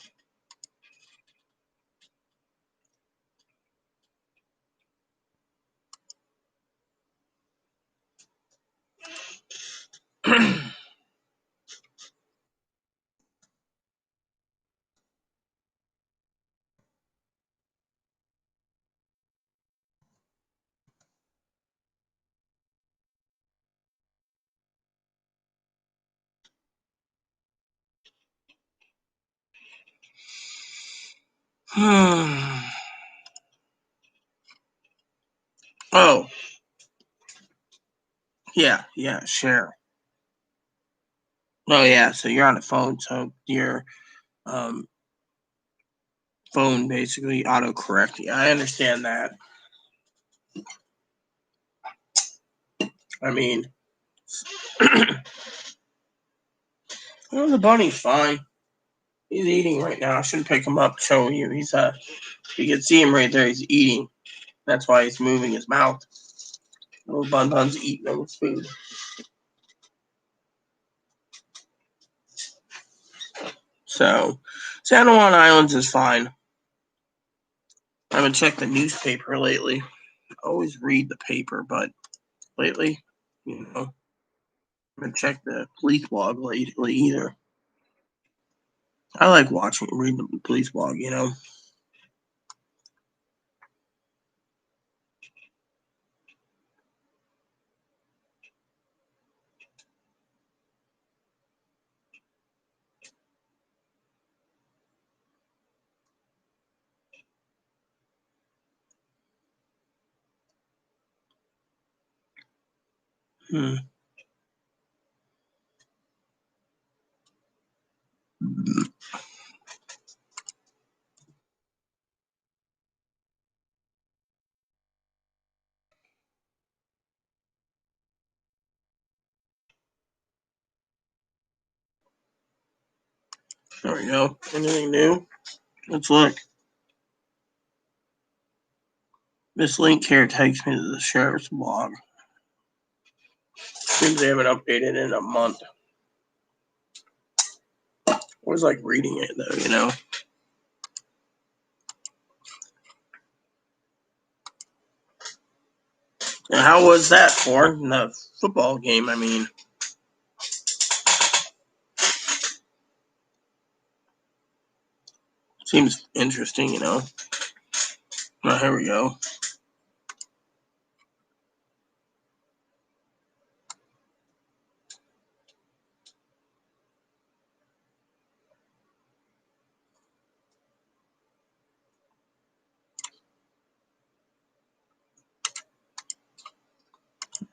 [SPEAKER 1] Oh, yeah, Cher. Oh, yeah, so you're on the phone, so your um, phone basically autocorrect. Yeah, I understand that. I mean, well, the bunny's fine. He's eating right now. I shouldn't pick him up, show you. You can see him right there. He's eating. That's why he's moving his mouth. Little Bun Bun's eating his food. So, San Juan Islands is fine. I haven't checked the newspaper lately. I always read the paper, but lately, you know, I haven't checked the police blog lately either. I like reading the police blog, you know. Hmm. There we go. Anything new? Let's look. This link here takes me to the sheriff's blog. Seems they haven't updated in a month. I always like reading it though, you know. Now, how was that for the football game? I mean, Seems interesting, you know. Oh, here we go.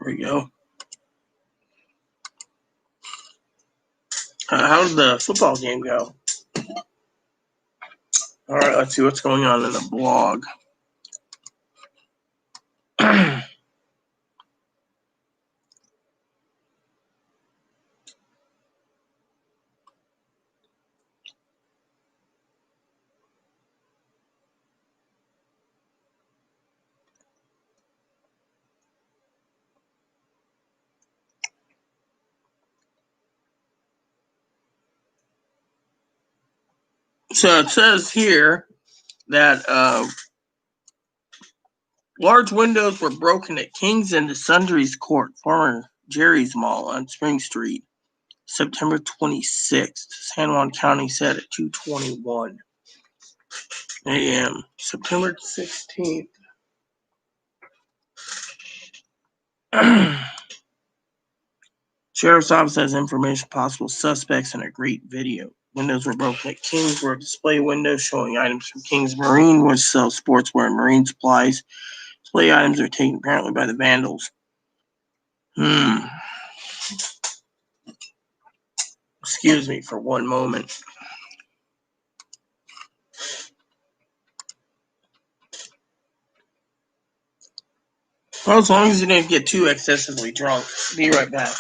[SPEAKER 1] There we go. How did the football game go? All right, let's see what's going on in the blog. So it says here that large windows were broken at Kings and Sundries Court, former Jerry's Mall on Spring Street, September 26th. San Juan County said at 2:21 a.m. September 16th. Sheriff's Office has information on possible suspects and a great video. Windows were broken at King's were display windows showing items from King's Marine, which sells sportswear and marine supplies. Display items are taken apparently by the vandals. Excuse me for one moment. Well, as long as you didn't get too excessively drunk. Be right back.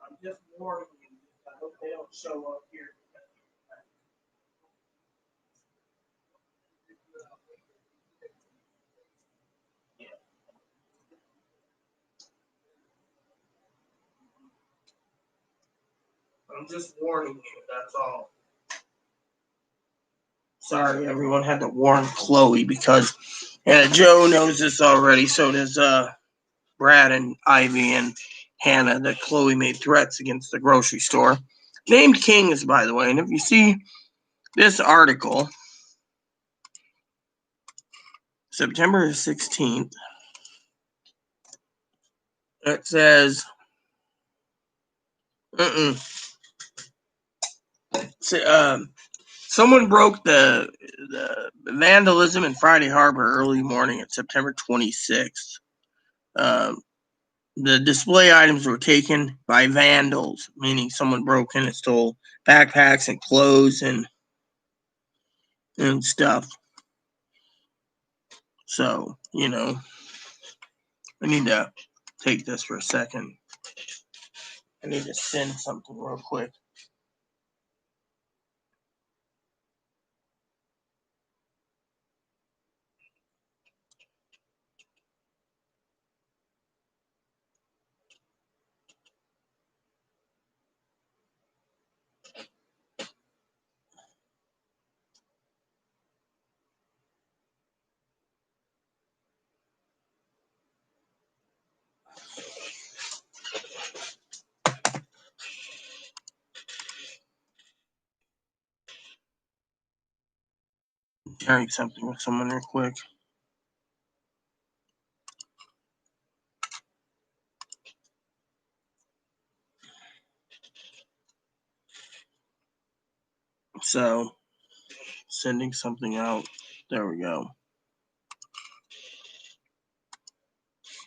[SPEAKER 1] I'm just warning you. I hope they don't show up here. I'm just warning you, that's all. Sorry, everyone had to warn Chloe because Joe knows this already. So does Brad and Ivy and Hannah that Chloe made threats against the grocery store. Named Kings, by the way. And if you see this article, September 16th, it says, someone broke the vandalism in Friday Harbor early morning at September 26th. The display items were taken by vandals, meaning someone broke in and stole backpacks and clothes and stuff. So, you know, I need to take this for a second. I need to send something real quick. Sharing something with someone real quick. So, sending something out. There we go.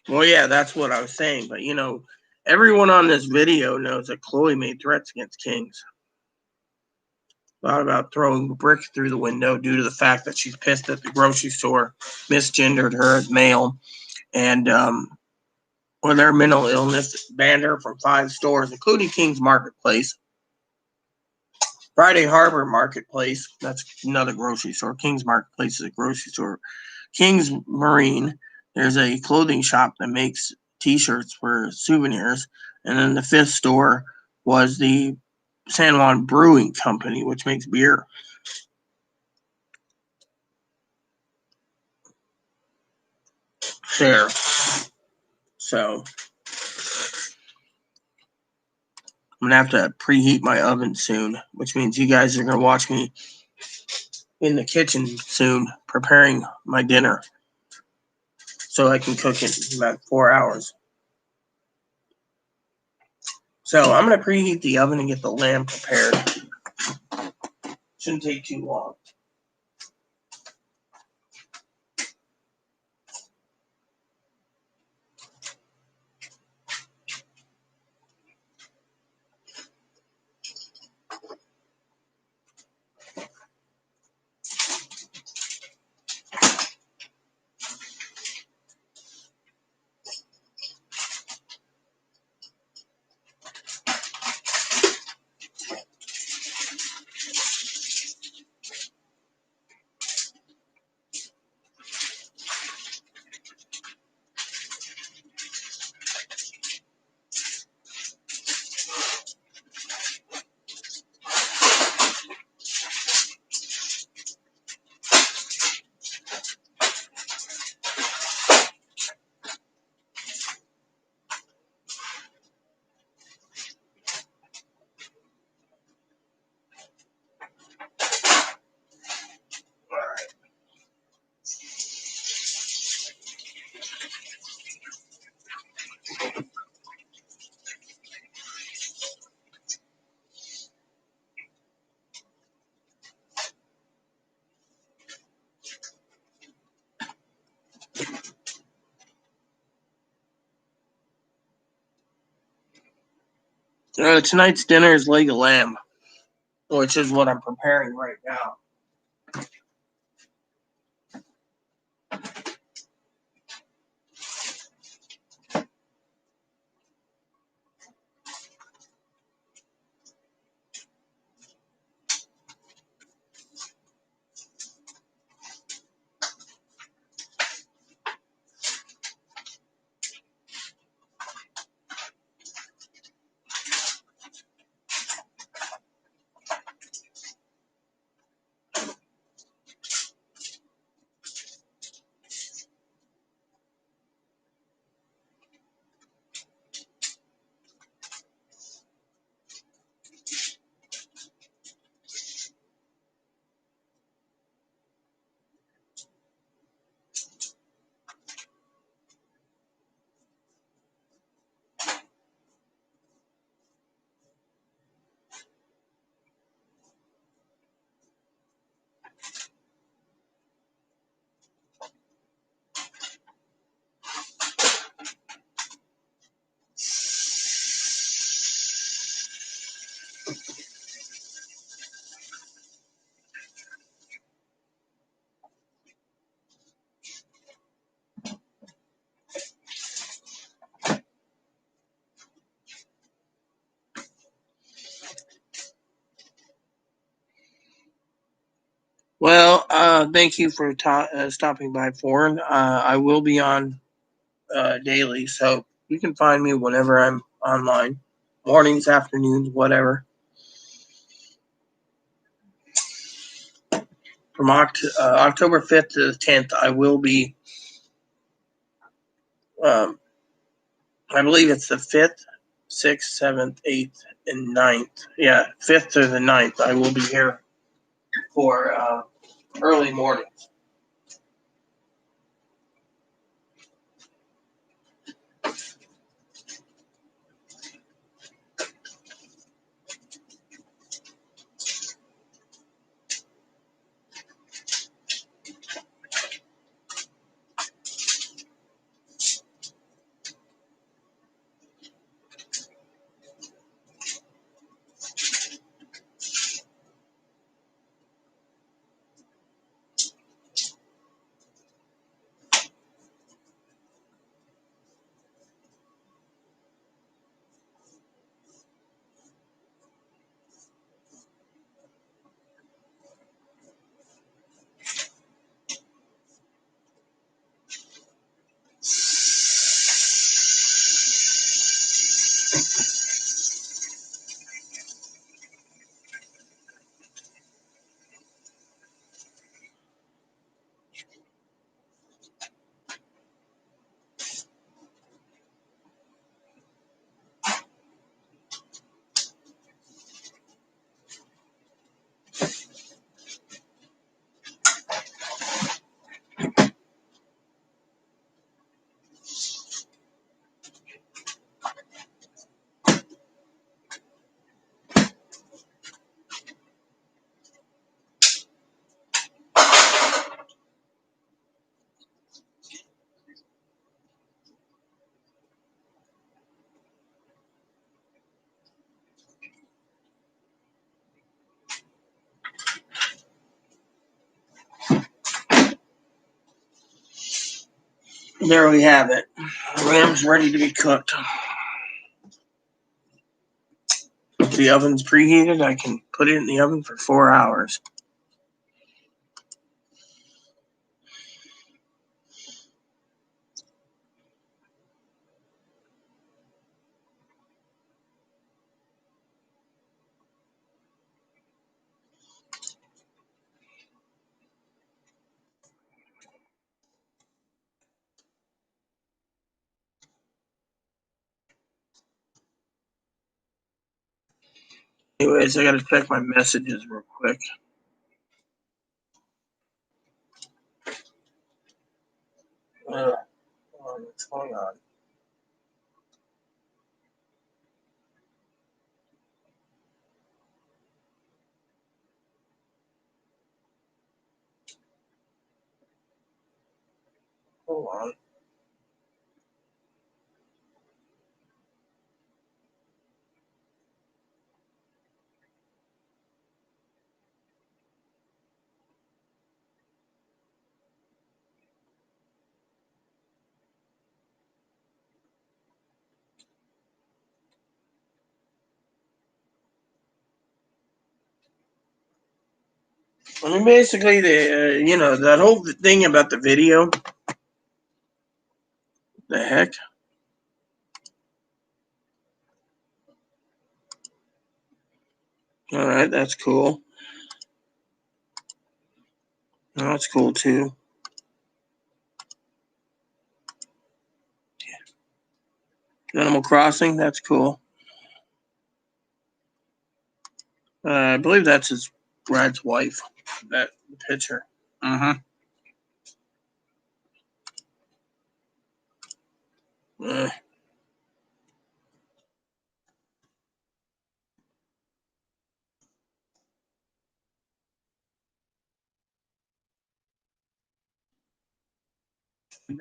[SPEAKER 1] Well, yeah, that's what I was saying. But, you know, Everyone on this video knows that Chloe made threats against Kings. Thought about throwing a brick through the window due to the fact that she's pissed at the grocery store misgendered her as male, and with her mental illness, banned her from 5 stores, including King's Marketplace, Friday Harbor Marketplace, that's another grocery store. King's Marketplace is a grocery store. King's Marine, there's a clothing shop that makes t-shirts for souvenirs. And then the 5th store was the San Juan Brewing Company, which makes beer. There. So I'm going to have to preheat my oven soon, which means you guys are going to watch me in the kitchen soon preparing my dinner so I can cook it in about 4 hours. So I'm going to preheat the oven and get the lamb prepared. Shouldn't take too long. Tonight's dinner is leg of lamb, which is what I'm preparing right now. Well, thank you for stopping by, Ford. I will be on daily, so you can find me whenever I'm online. Mornings, afternoons, whatever. From October 5th to the 10th, I will be, I believe it's the 5th, 6th, 7th, 8th, and 9th. Yeah, 5th to the 9th, I will be here for early mornings. There we have it. Ram's ready to be cooked. If the oven's preheated, I can put it in the oven for 4 hours. Anyways, I gotta check my messages real quick. What's going on? Hold on. I mean, basically, that whole thing about the video. The heck? All right, that's cool. Oh, that's cool too. Animal Crossing, that's cool. I believe that's Brad's wife. That picture. Uh-huh. Did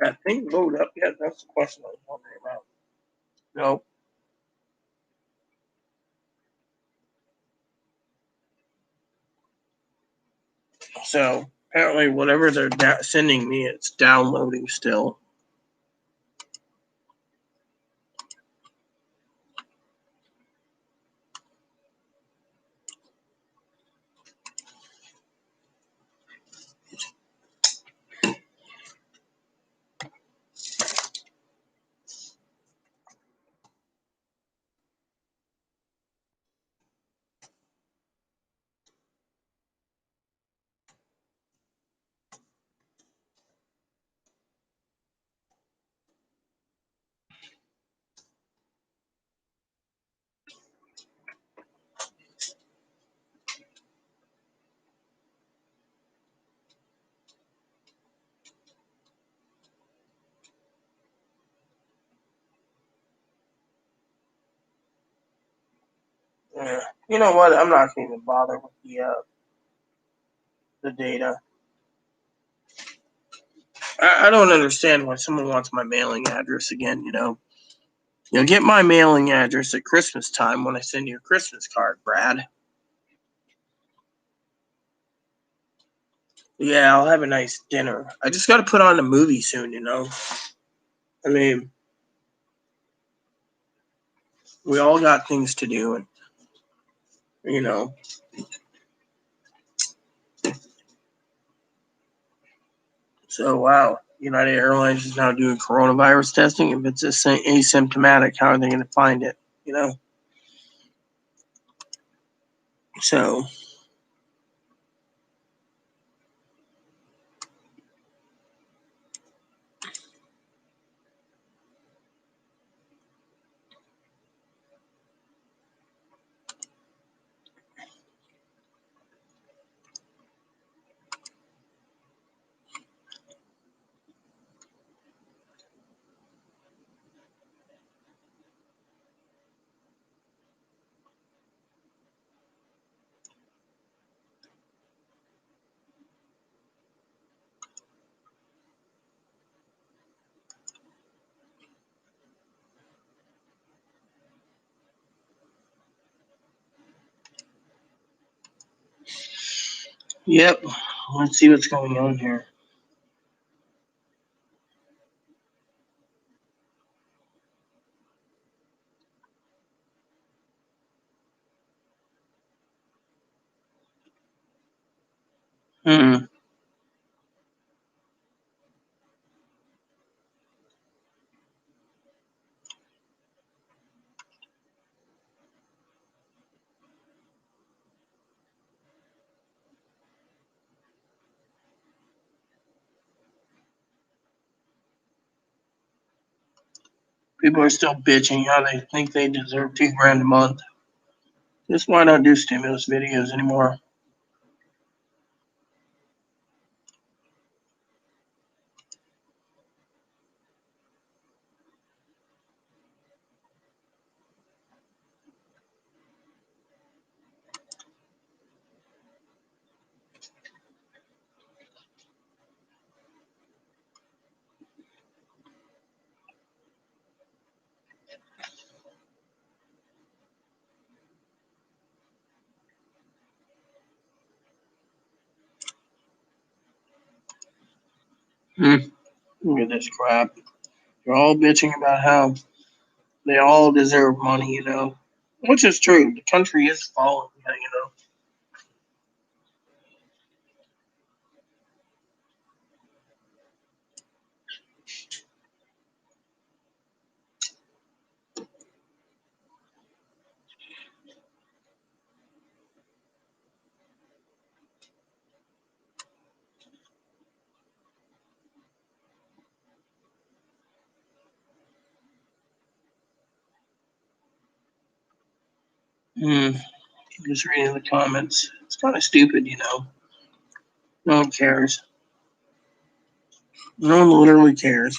[SPEAKER 1] that thing load up yet? That's the question I was wondering about. Nope. So apparently, whatever they're sending me, it's downloading still. Yeah. You know what? I'm not going to even bother with the data. I don't understand why someone wants my mailing address again. You'll get my mailing address at Christmas time when I send you a Christmas card, Brad. Yeah, I'll have a nice dinner. I just got to put on a movie soon. I mean, we all got things to do, and you know. So wow, United Airlines is now doing coronavirus testing. If it's asymptomatic, how are they going to find it? So yep, let's see what's going on here. Hmm. People are still bitching how they think they deserve $2,000 a month. Just why not do stimulus videos anymore? Look at this crap. They're all bitching about how they all deserve money, which is true. The country is falling. Just reading the comments. It's kind of stupid. No one cares. No one literally cares.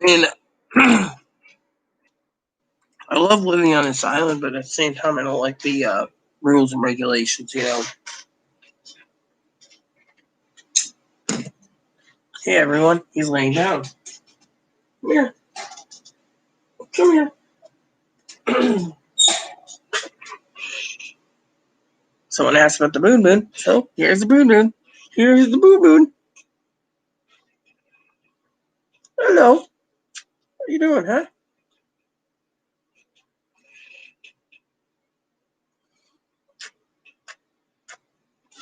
[SPEAKER 1] And I love living on this island, but at the same time, I don't like the rules and regulations. Hey, everyone. He's laying down. Come here. Come here. Someone asked about the Boon Boon, so here's the Boon Boon. Here's the Boon Boon. Hello. What are you doing, huh?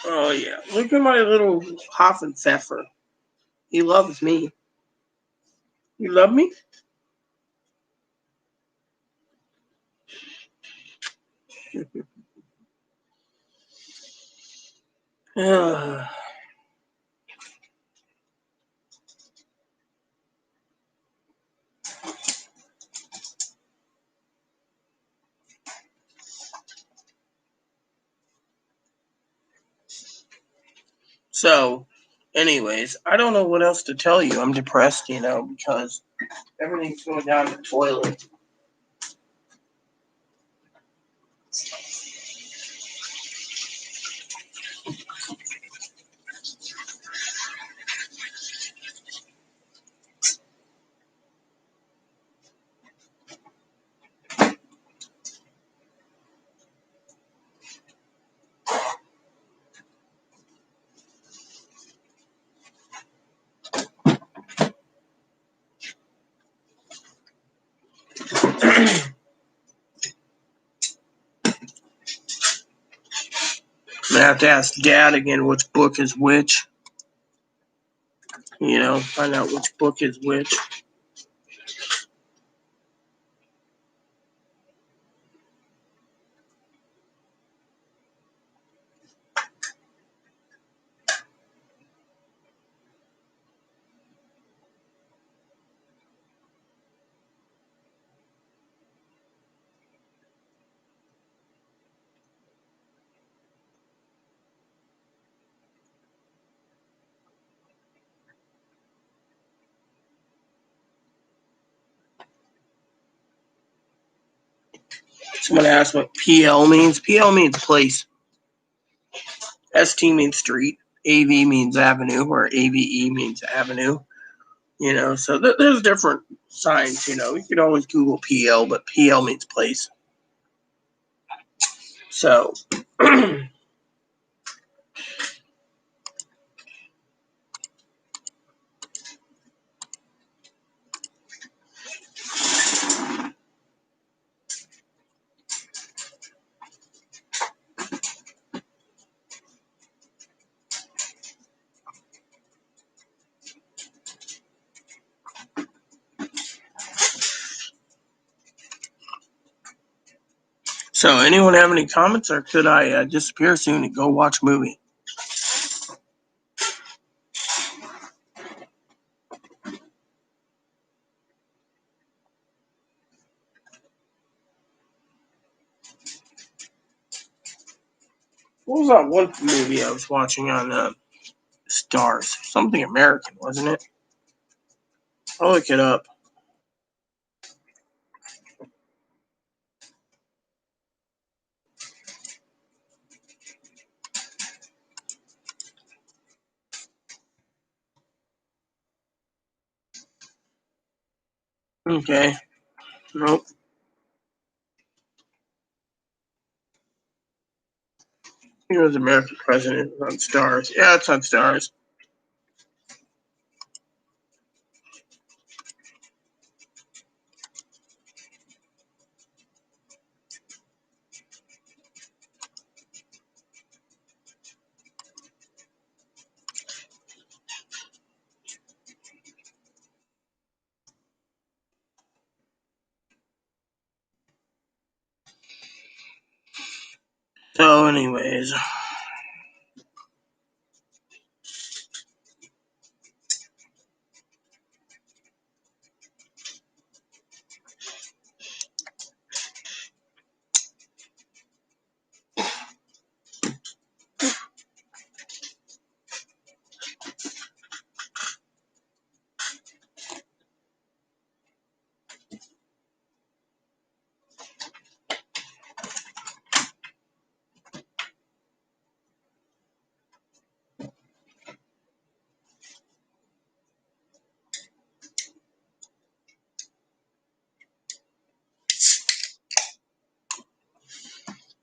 [SPEAKER 1] Oh, yeah. Look at my little Hoffenpfeffer. He loves me. You love me? So, anyways, I don't know what else to tell you. I'm depressed, because everything's going down the toilet. I'm going to have to ask Dad again which book is which. Find out which book is which. Someone asked what PL means. PL means place. ST means street. AV means avenue, or AVE means avenue. So there's different signs. You could always Google PL, but PL means place. So. So, anyone have any comments, or could I disappear soon and go watch a movie? What was that one movie I was watching on Stars? Something American, wasn't it? I'll look it up. Okay. Nope. He was American President on Stars. Yeah, it's on Stars. So, anyways.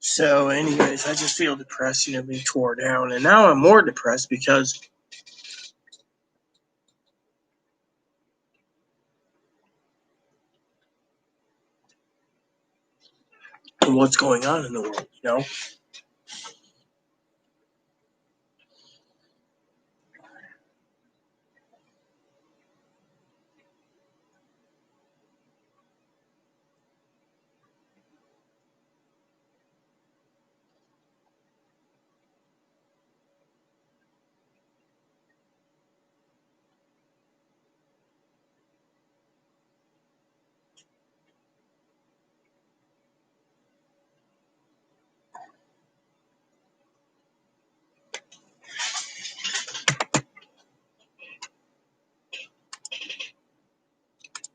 [SPEAKER 1] So, anyways, I just feel depressed, being tore down. And now I'm more depressed because of what's going on in the world.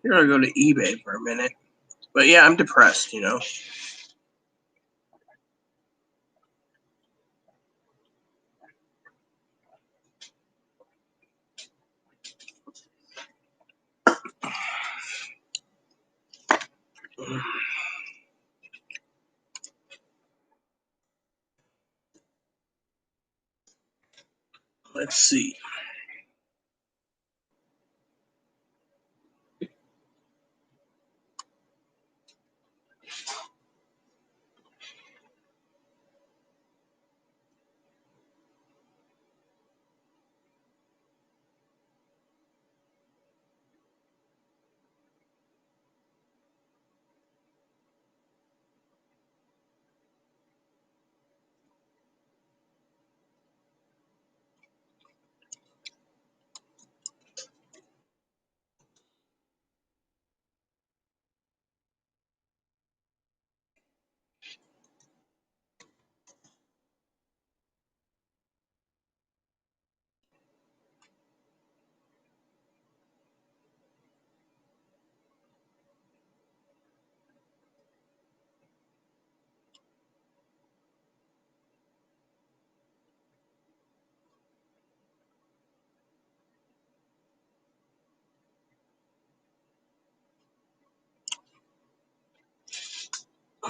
[SPEAKER 1] Here I go to eBay for a minute. But yeah, I'm depressed. Let's see.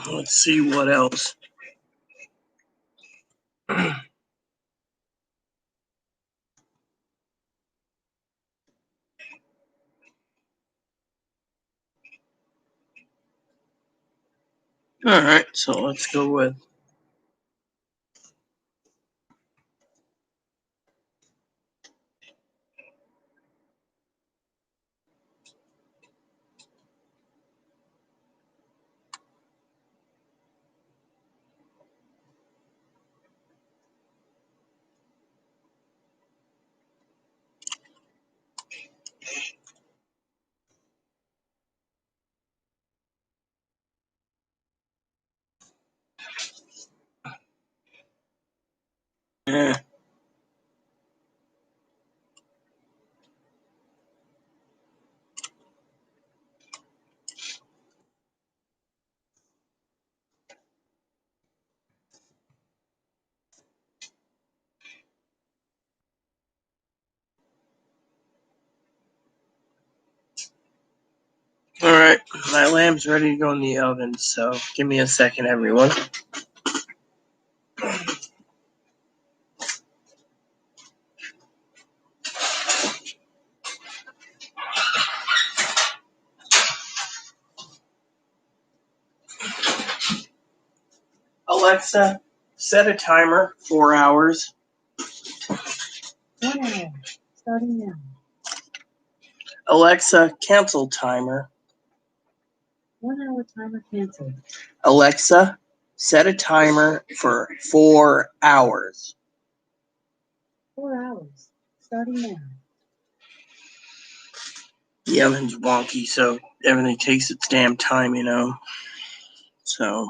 [SPEAKER 1] Let's see what else. All right, so let's go with eh. All right, my lamb's ready to go in the oven, so give me a second, everyone. Alexa, set a timer, 4 hours.
[SPEAKER 3] 1 hour, starting now.
[SPEAKER 1] Alexa, cancel timer.
[SPEAKER 3] 1 hour timer canceled.
[SPEAKER 1] Alexa, set a timer for 4 hours.
[SPEAKER 3] 4 hours, starting now.
[SPEAKER 1] The oven's wonky, so everything takes its damn time, you know. So,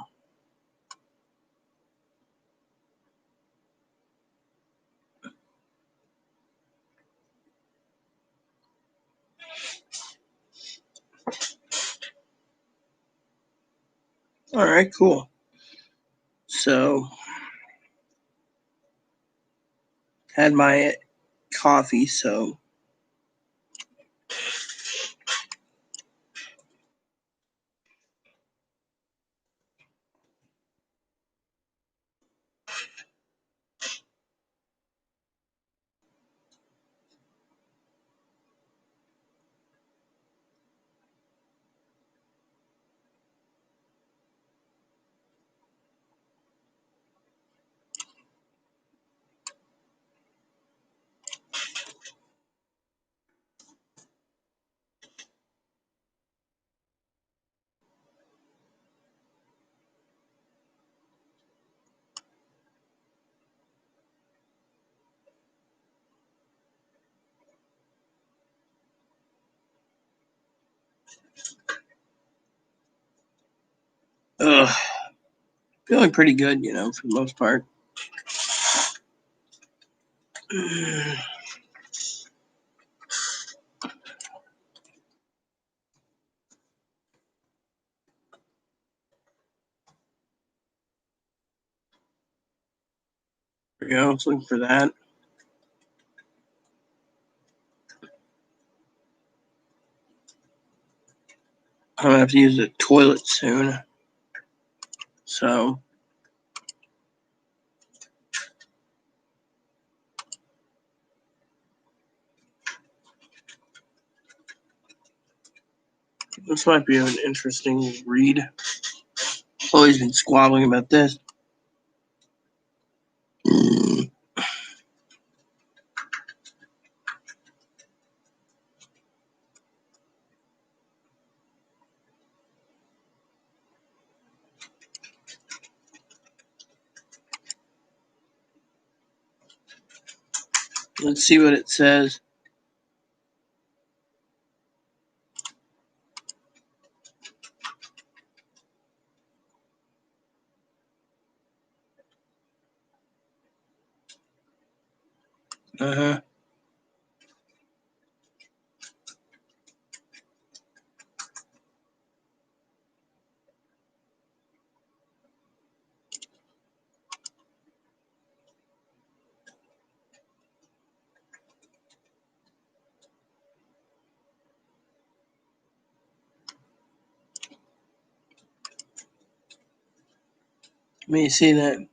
[SPEAKER 1] all right, cool. So, had my coffee, so feeling pretty good, you know, for the most part. There we go. Let's look for that. I'm gonna have to use the toilet soon. So, this might be an interesting read. Always been squabbling about this. Let's see what it says. Uh-huh. Let me see that.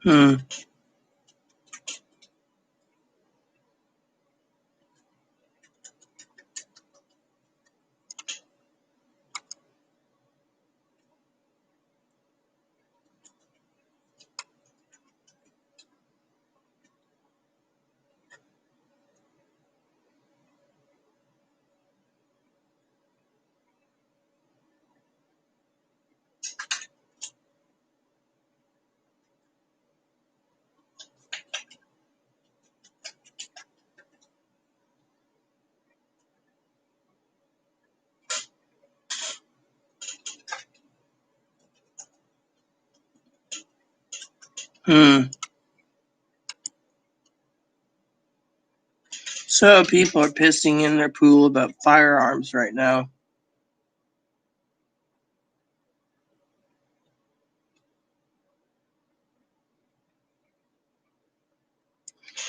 [SPEAKER 1] Hmm. Hmm. So people are pissing in their pool about firearms right now.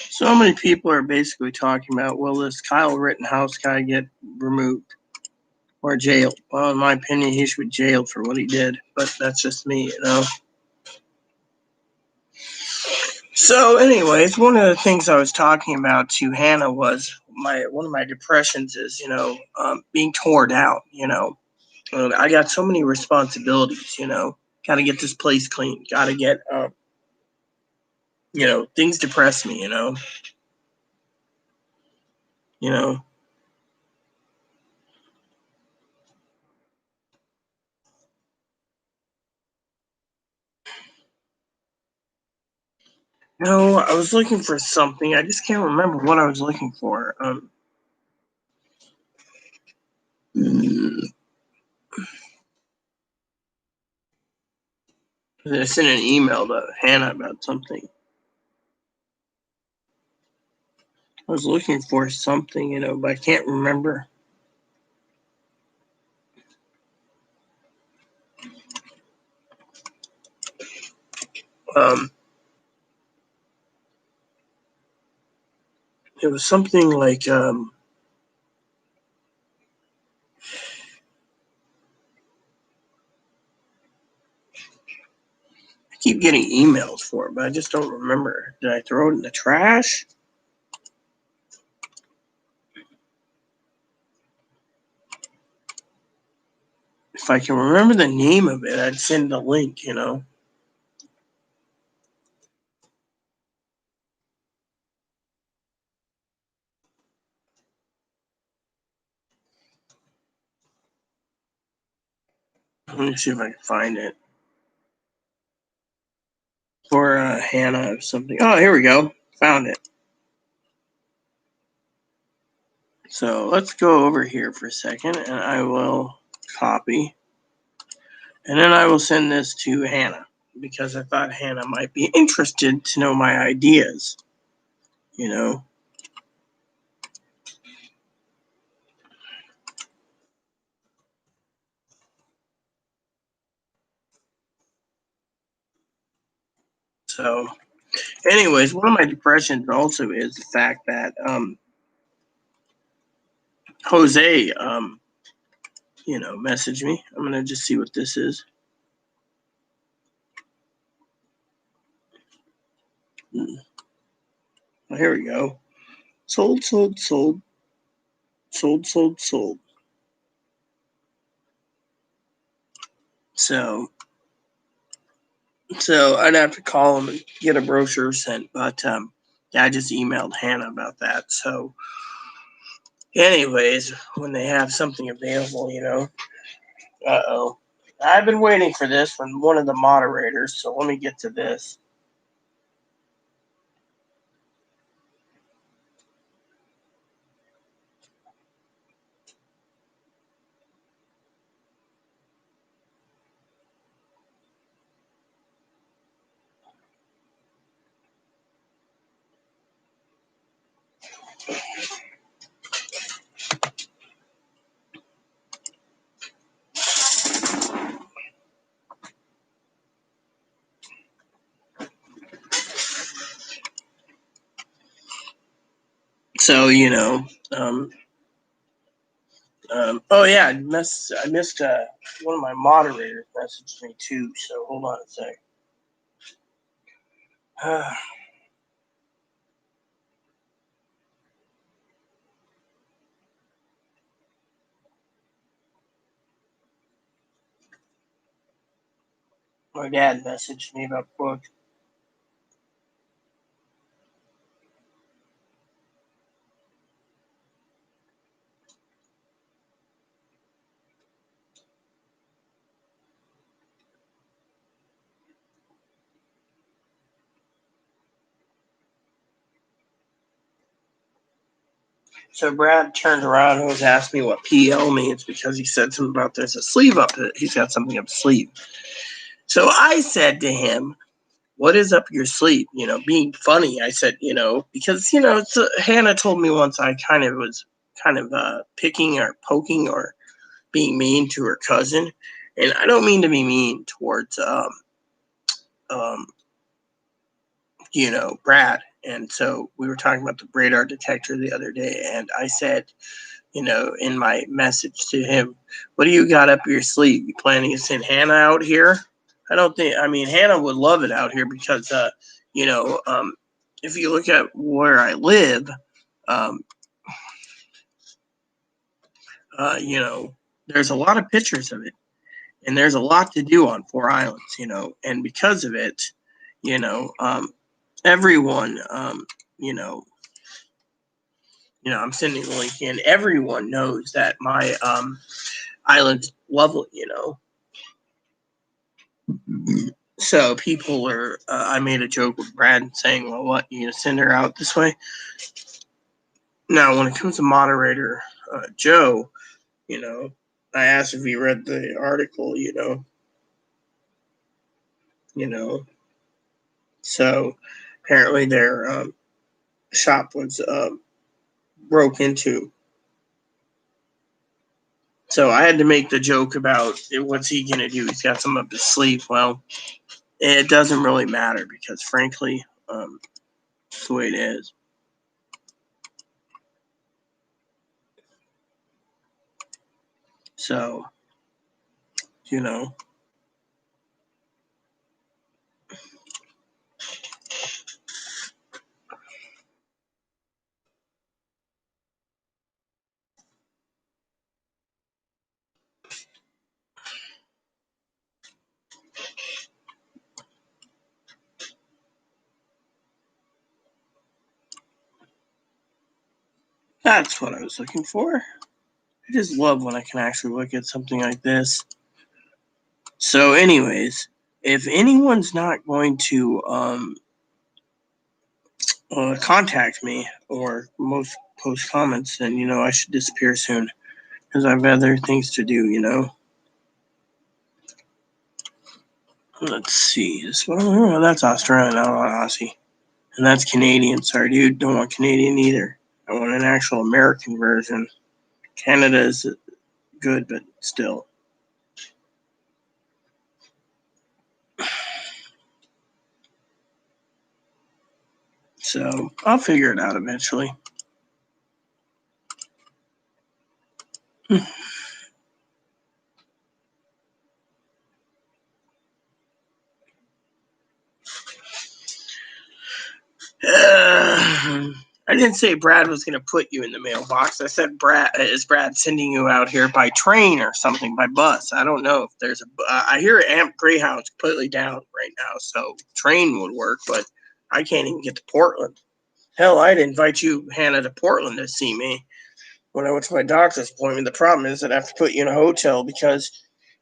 [SPEAKER 1] So many people are basically talking about, will this Kyle Rittenhouse guy get removed or jailed? Well, in my opinion, he should be jailed for what he did, but that's just me, you know. So, anyways, one of the things I was talking about to Hannah was one of my depressions is, being torn out. I got so many responsibilities. Got to get this place clean. Got to get, things depress me. You know. No, I was looking for something. I just can't remember what I was looking for. I sent an email to Hannah about something. I was looking for something, but I can't remember. Um, it was something like I keep getting emails for it, but I just don't remember. Did I throw it in the trash? If I can remember the name of it, I'd send the link. Let me see if I can find it. For Hannah or something. Oh, here we go. Found it. So let's go over here for a second and I will copy. And then I will send this to Hannah because I thought Hannah might be interested to know my ideas, you know. So, anyways, one of my depressions also is the fact that Jose, messaged me. I'm gonna just see what this is. Well, here we go. Sold, sold, sold, sold, sold, sold. So, I'd have to call him and get a brochure sent, but yeah, I just emailed Hannah about that. So, anyways, when they have something available, uh-oh. I've been waiting for this from one of the moderators, so let me get to this. So, oh yeah, I missed one of my moderators messaged me too. So hold on a sec. My dad messaged me about books. So Brad turned around and was asking me what PL means because he said something about there's a sleeve up. He's got something up his sleeve. So I said to him, "What is up your sleeve?" Being funny. I said, because Hannah told me once I was kind of picking or poking or being mean to her cousin, and I don't mean to be mean towards um, Brad. And so we were talking about the radar detector the other day, and I said, in my message to him, "What do you got up your sleeve? You planning to send Hannah out here?" Hannah would love it out here because, if you look at where I live, um, there's a lot of pictures of it, and there's a lot to do on Four Islands, and because of it, everyone, I'm sending a link in. Everyone knows that my island's lovely, So people are. I made a joke with Brad saying, "Well, what, you gonna send her out this way?" Now, when it comes to moderator Joe, I asked if he read the article. So apparently their shop was broke into. So I had to make the joke about what's he gonna do? He's got some up his sleeve. Well, it doesn't really matter because, frankly, it's the way it is. So, that's what I was looking for. I just love when I can actually look at something like this. So, anyways, if anyone's not going to contact me or most post comments, then I should disappear soon because I have other things to do. Let's see. This one, oh, that's Australian. I don't want Aussie, and that's Canadian. Sorry, dude. Don't want Canadian either. I want an actual American version. Canada is good, but still. So I'll figure it out eventually. I didn't say Brad was going to put you in the mailbox. I said, is Brad sending you out here by train or something, by bus? I don't know if there's I hear Amp Greyhound's completely down right now, so train would work, but I can't even get to Portland. Hell, I'd invite you, Hannah, to Portland to see me when I went to my doctor's appointment. The problem is that I have to put you in a hotel because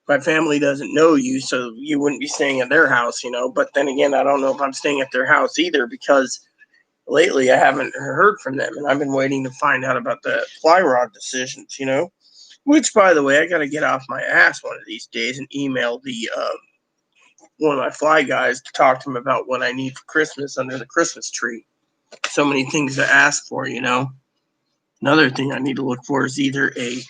[SPEAKER 1] my family doesn't know you, so you wouldn't be staying at their house, But then again, I don't know if I'm staying at their house either because lately I haven't heard from them, and I've been waiting to find out about the fly rod decisions, Which, by the way, I got to get off my ass one of these days and email the one of my fly guys to talk to him about what I need for Christmas under the Christmas tree. So many things to ask for, Another thing I need to look for is either a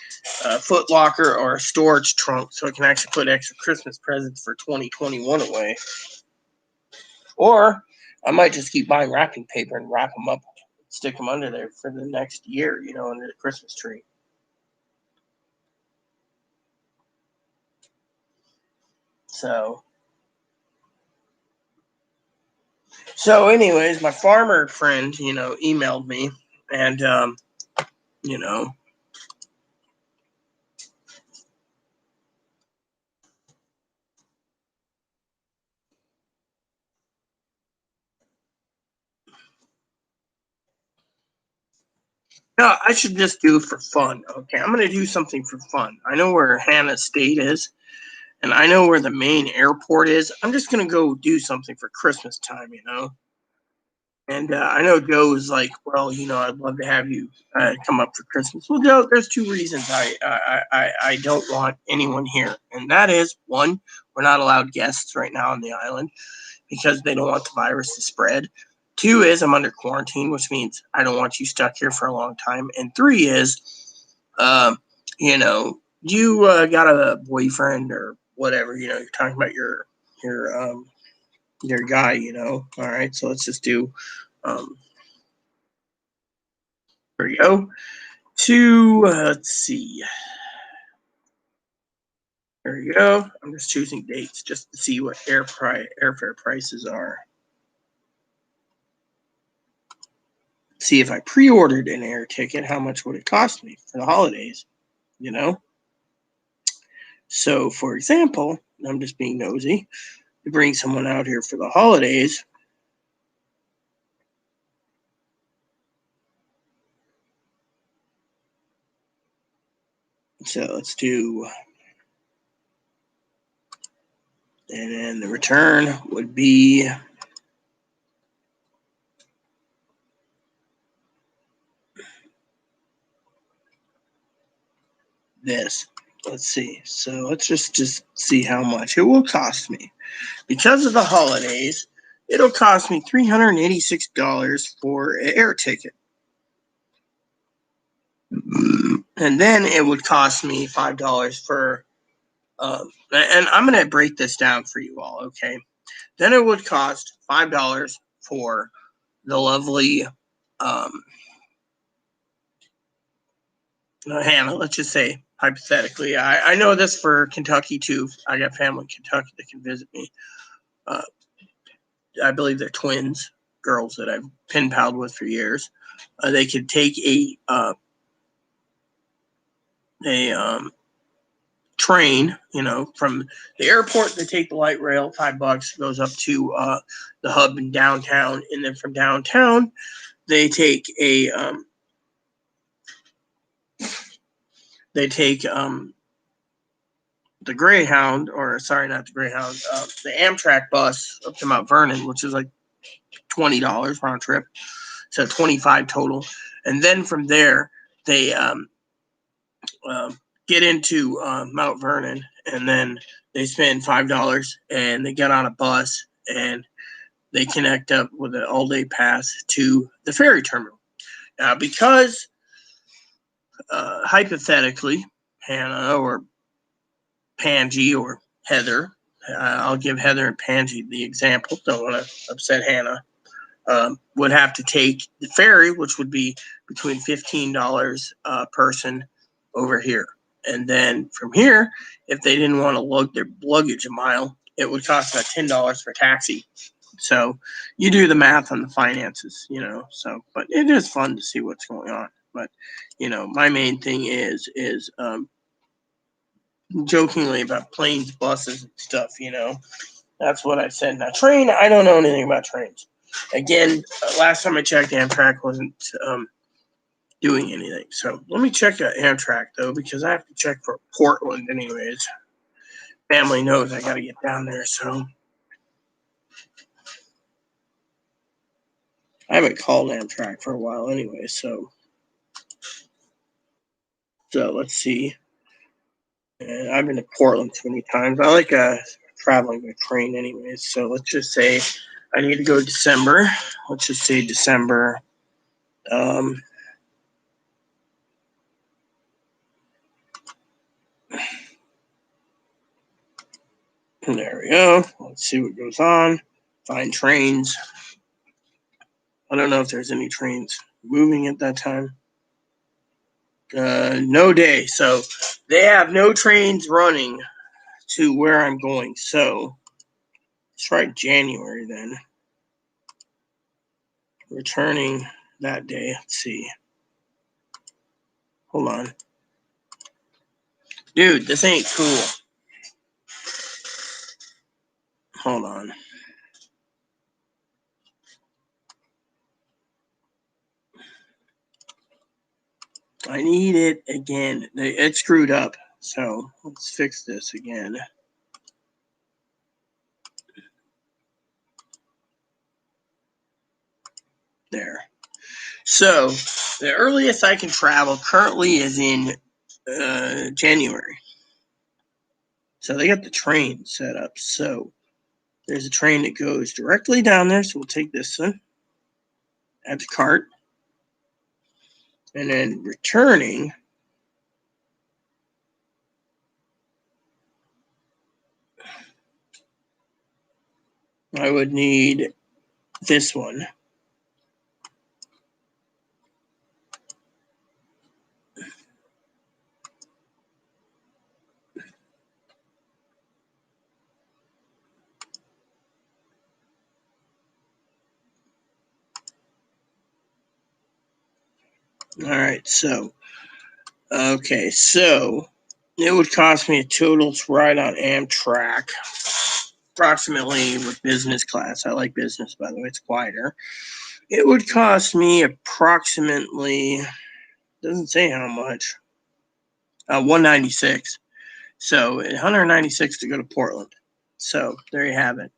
[SPEAKER 1] foot locker or a storage trunk so I can actually put extra Christmas presents for 2021 away. Or I might just keep buying wrapping paper and wrap them up stick them under there for the next year, under the Christmas tree. So anyways, my farmer friend, emailed me, and no, I should just do it for fun. Okay, I'm gonna do something for fun. I know where Hannah State is, and I know where the main airport is. I'm just gonna go do something for Christmas time, And I know Joe is like, well, I'd love to have you come up for Christmas. Well, Joe, there's two reasons I don't want anyone here, and that is one, we're not allowed guests right now on the island because they don't want the virus to spread. Two is I'm under quarantine, which means I don't want you stuck here for a long time. And three is, you got a boyfriend or whatever. You're talking about your guy. All right, so let's just do. There we go. Let's see. There you go. I'm just choosing dates just to see what airfare prices are. See if I pre-ordered an air ticket, how much would it cost me for the holidays? So, for example, I'm just being nosy to bring someone out here for the holidays. So let's do, and then the return would be this. Let's see. So let's just see how much it will cost me. Because of the holidays, it'll cost me $386 for an air ticket. And then it would cost me $5 for, and I'm going to break this down for you all, okay? Then it would cost $5 for the lovely Hannah, let's just say, hypothetically. I know this for Kentucky, too. I got family in Kentucky that can visit me. I believe they're twins, girls that I've pen palled with for years. They could take a train, from the airport. They take the light rail, $5, goes up to the hub in downtown, and then from downtown, they take the Greyhound, or sorry, not the Greyhound, the Amtrak bus up to Mount Vernon, which is like $20 round trip, so 25 total, and then from there they get into Mount Vernon, and then they spend $5, and they get on a bus, and they connect up with an all-day pass to the ferry terminal. Now, because hypothetically, Hannah or Pangie or Heather, I'll give Heather and Pangie the example, don't want to upset Hannah, would have to take the ferry, which would be between $15 a person over here. And then from here, if they didn't want to lug their luggage a mile, it would cost about $10 for taxi. So you do the math on the finances, So, but it is fun to see what's going on. But my main thing is jokingly about planes, buses, and stuff. That's what I said. Now, train, I don't know anything about trains. Again, last time I checked, Amtrak wasn't doing anything. So let me check Amtrak, though, because I have to check for Portland anyways. Family knows I got to get down there, so. I haven't called Amtrak for a while anyway, so let's see. And I've been to Portland too many times. I like traveling by train anyways, so let's just say I need to go December. Let's just say December. There we go. Let's see what goes on. Find trains. I don't know if there's any trains moving at that time. No day. So they have no trains running to where I'm going. So let's try January then. Returning that day. Let's see. Hold on. Dude, this ain't cool. Hold on. I need it again. It screwed up. So let's fix this again. There. So the earliest I can travel currently is in January. So they got the train set up. So there's a train that goes directly down there. So we'll take this one, add to cart. And then returning, I would need this one. All right, so, okay, so it would cost me a total to ride on Amtrak, approximately with business class. I like business, by the way, it's quieter. It would cost me approximately, doesn't say how much, 196. So 196 to go to Portland. So there you have it.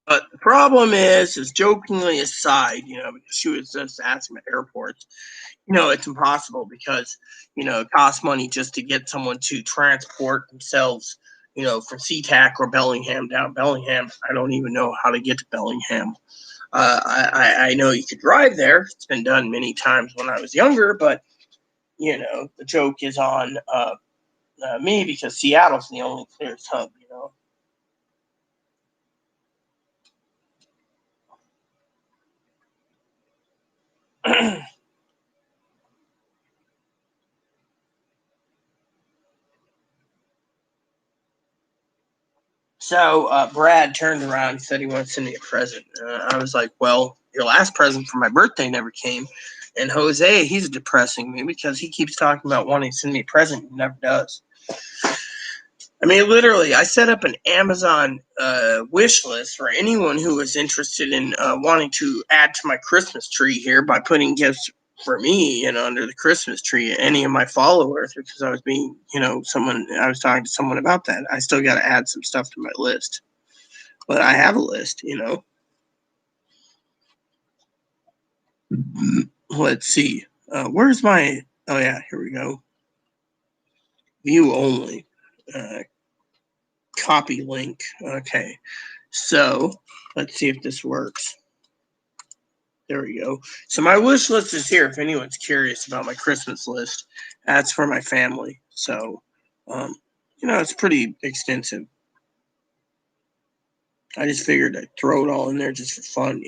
[SPEAKER 1] But the problem is jokingly aside, because she was just asking about airports, it's impossible because, it costs money just to get someone to transport themselves, from SeaTac or Bellingham down Bellingham. I don't even know how to get to Bellingham. I know you could drive there. It's been done many times when I was younger, but, the joke is on me because Seattle's the only clearest hub, So Brad turned around and said he wanted to send me a present. I was like, well, your last present for my birthday never came. And Jose, he's depressing me because he keeps talking about wanting to send me a present and never does. I mean, literally, I set up an Amazon wish list for anyone who was interested in wanting to add to my Christmas tree here by putting gifts for me, under the Christmas tree. Any of my followers, because I was being, I was talking to someone about that. I still got to add some stuff to my list, but I have a list, Let's see. Where's my? Oh yeah, here we go. View only. Copy link. Okay. So let's see if this works. There we go. So my wish list is here. If anyone's curious about my Christmas list, that's for my family. So, it's pretty extensive. I just figured I'd throw it all in there just for fun,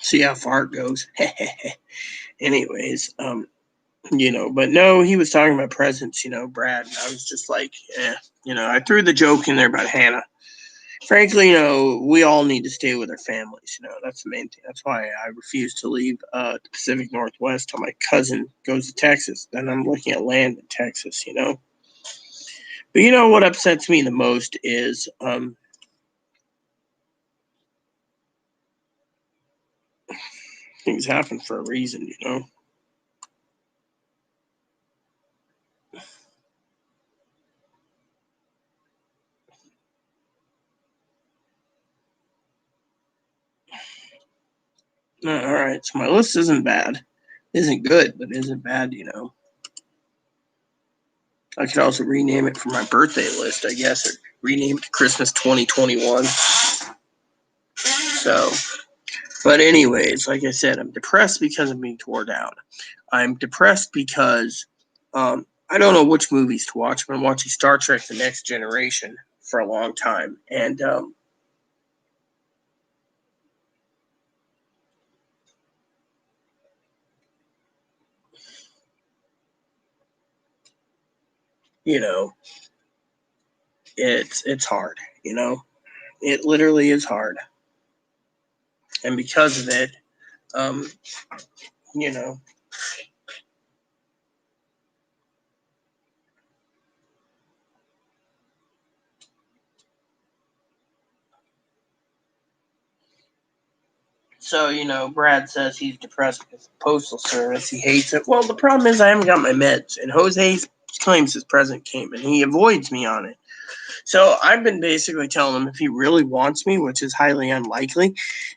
[SPEAKER 1] See how far it goes. Anyways, but no, he was talking about presents, Brad. And I was just like, I threw the joke in there about Hannah. Frankly, we all need to stay with our families. That's the main thing. That's why I refuse to leave the Pacific Northwest till my cousin goes to Texas. Then I'm looking at land in Texas, But you know what upsets me the most is things happen for a reason, you know. All right, so my list isn't bad, isn't good, but isn't bad, you know. I could also rename it for my birthday list, I guess, or rename it to Christmas 2021. So, but anyways, like I said, I'm depressed because I'm being torn down. I'm depressed because I don't know which movies to watch. I've been watching Star Trek: The Next Generation for a long time, and you know, it's hard. You know, it literally is hard, and because of it, um, you know, so Brad says he's depressed because of the postal service. He hates it. Well, the problem is I haven't got my meds, and Jose claims his present came, and he avoids me on it. So I've been basically telling him if he really wants me, which is highly unlikely,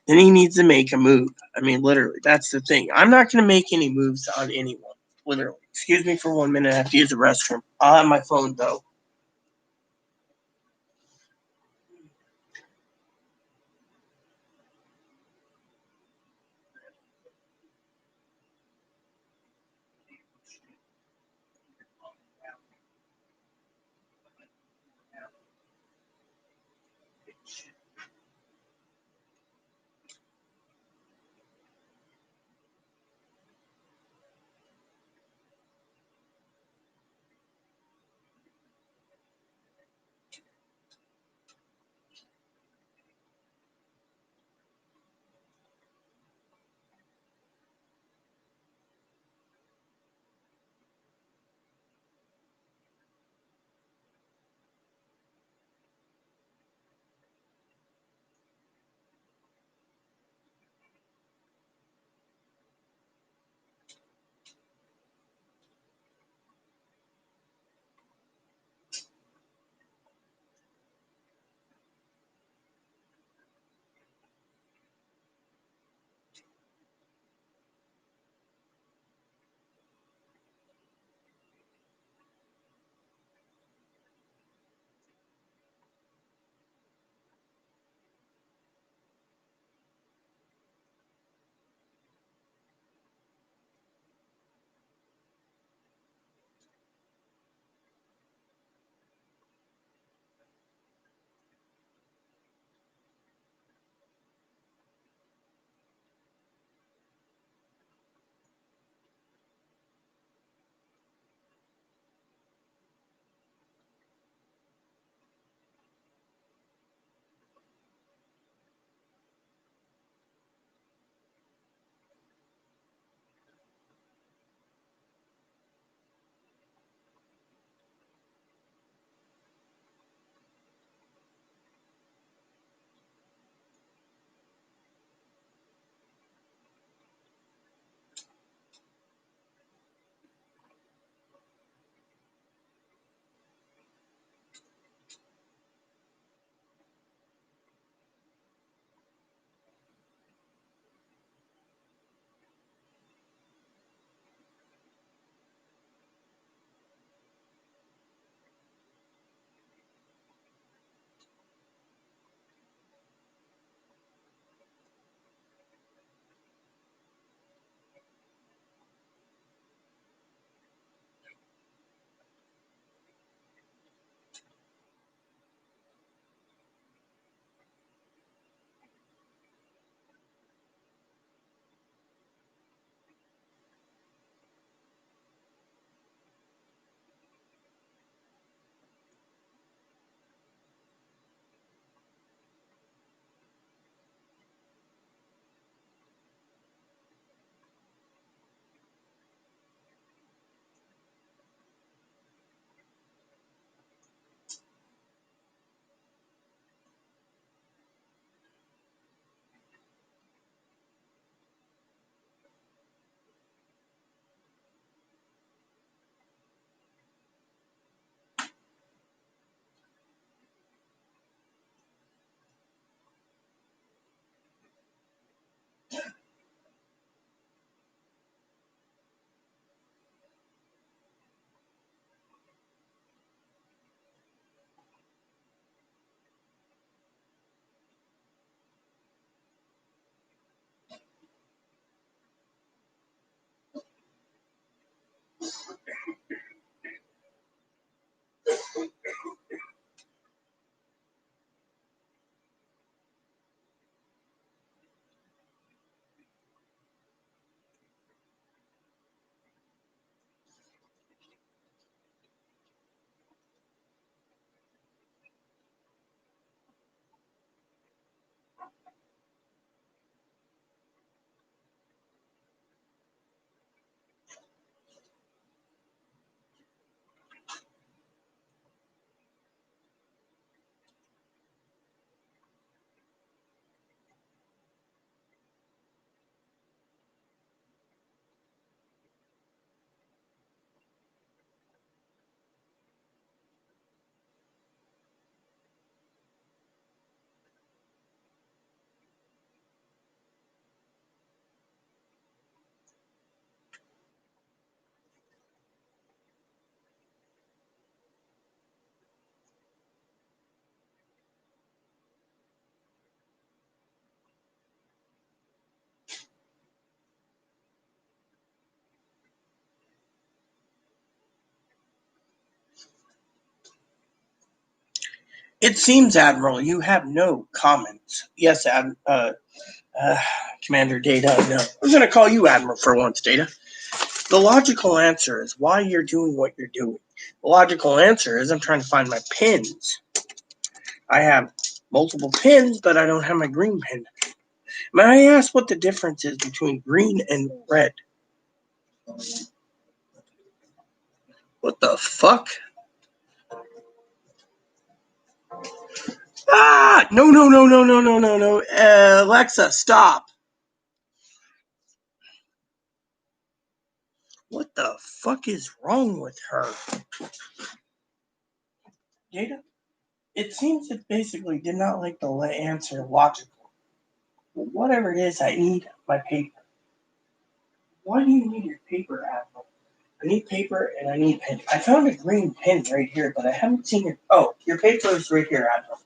[SPEAKER 1] then he needs to make a move. I mean, literally, that's the thing. I'm not going to make any moves on anyone. Literally. Excuse me for 1 minute. I have to use the restroom. I'll have my phone, though. It seems, Admiral, you have no comments. Yes, Commander Data, no. I'm going to call you Admiral for once, Data. The logical answer is why you're doing what you're doing. The logical answer is I'm trying to find my pins. I have multiple pins, but I don't have my green pin. May I ask what the difference is between green and red? What the fuck? Ah! No. Alexa, stop. What the fuck is wrong with her? Data? It seems it basically did not like the answer logical. Well, whatever it is, I need my paper. Why do you need your paper, Admiral? I need paper and I need pen. I found a green pen right here, but I haven't seen it. Oh, your paper is right here, Admiral.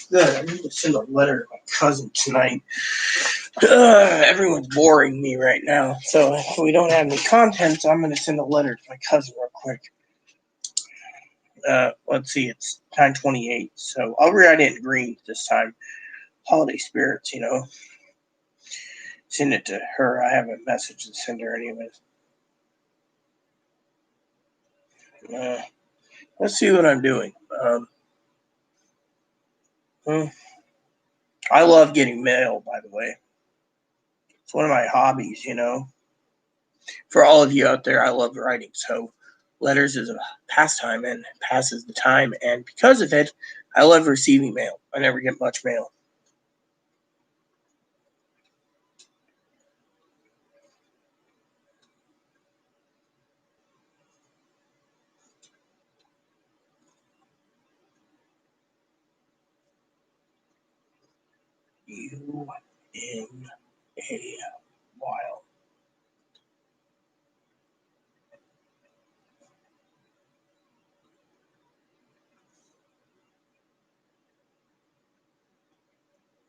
[SPEAKER 1] Good. I need to send a letter to my cousin tonight. Everyone's boring me right now. So if we don't have any content, so I'm going to send a letter to my cousin real quick. Let's see. It's 9:28. So I'll write it in green this time. Holiday spirits, you know. Send it to her. I have a message to send her anyways. Let's see what I'm doing. I love getting mail, by the way. It's one of my hobbies, you know. For all of you out there, I love writing. So letters is a pastime and passes the time. And because of it, I love receiving mail. I never get much mail. You in a while.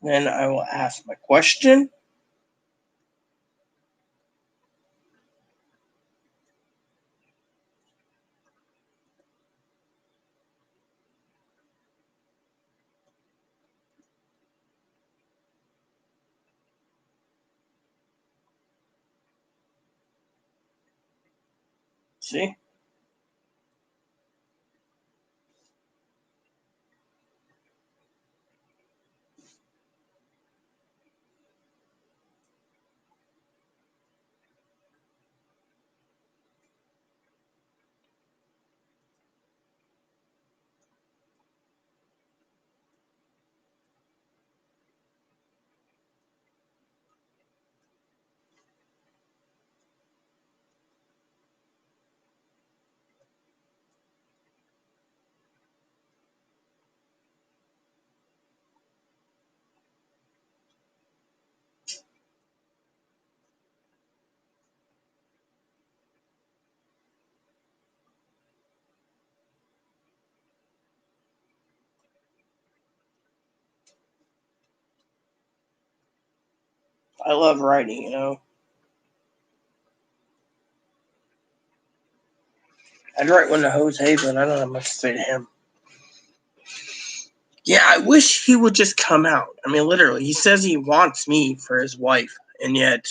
[SPEAKER 1] Then I will ask my question. See? I love writing, you know. I'd write one to Jose, but I don't have much to say to him. Yeah, I wish he would just come out. I mean, literally, he says he wants me for his wife, and yet,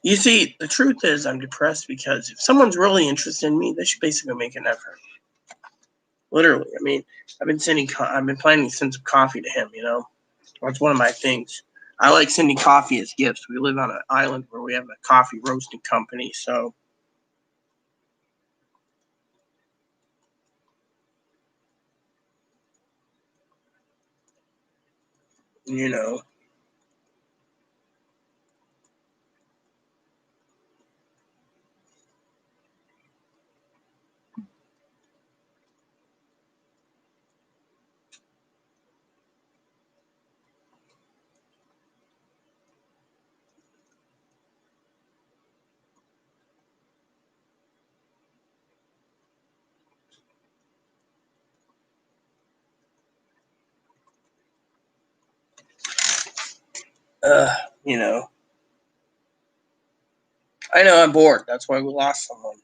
[SPEAKER 1] you see, the truth is I'm depressed because if someone's really interested in me, they should basically make an effort. Literally, I mean, I've been planning to send some coffee to him, you know. That's one of my things. I like sending coffee as gifts. We live on an island where we have a coffee roasting company, so, you know. You know. I know I'm bored. That's why we lost someone.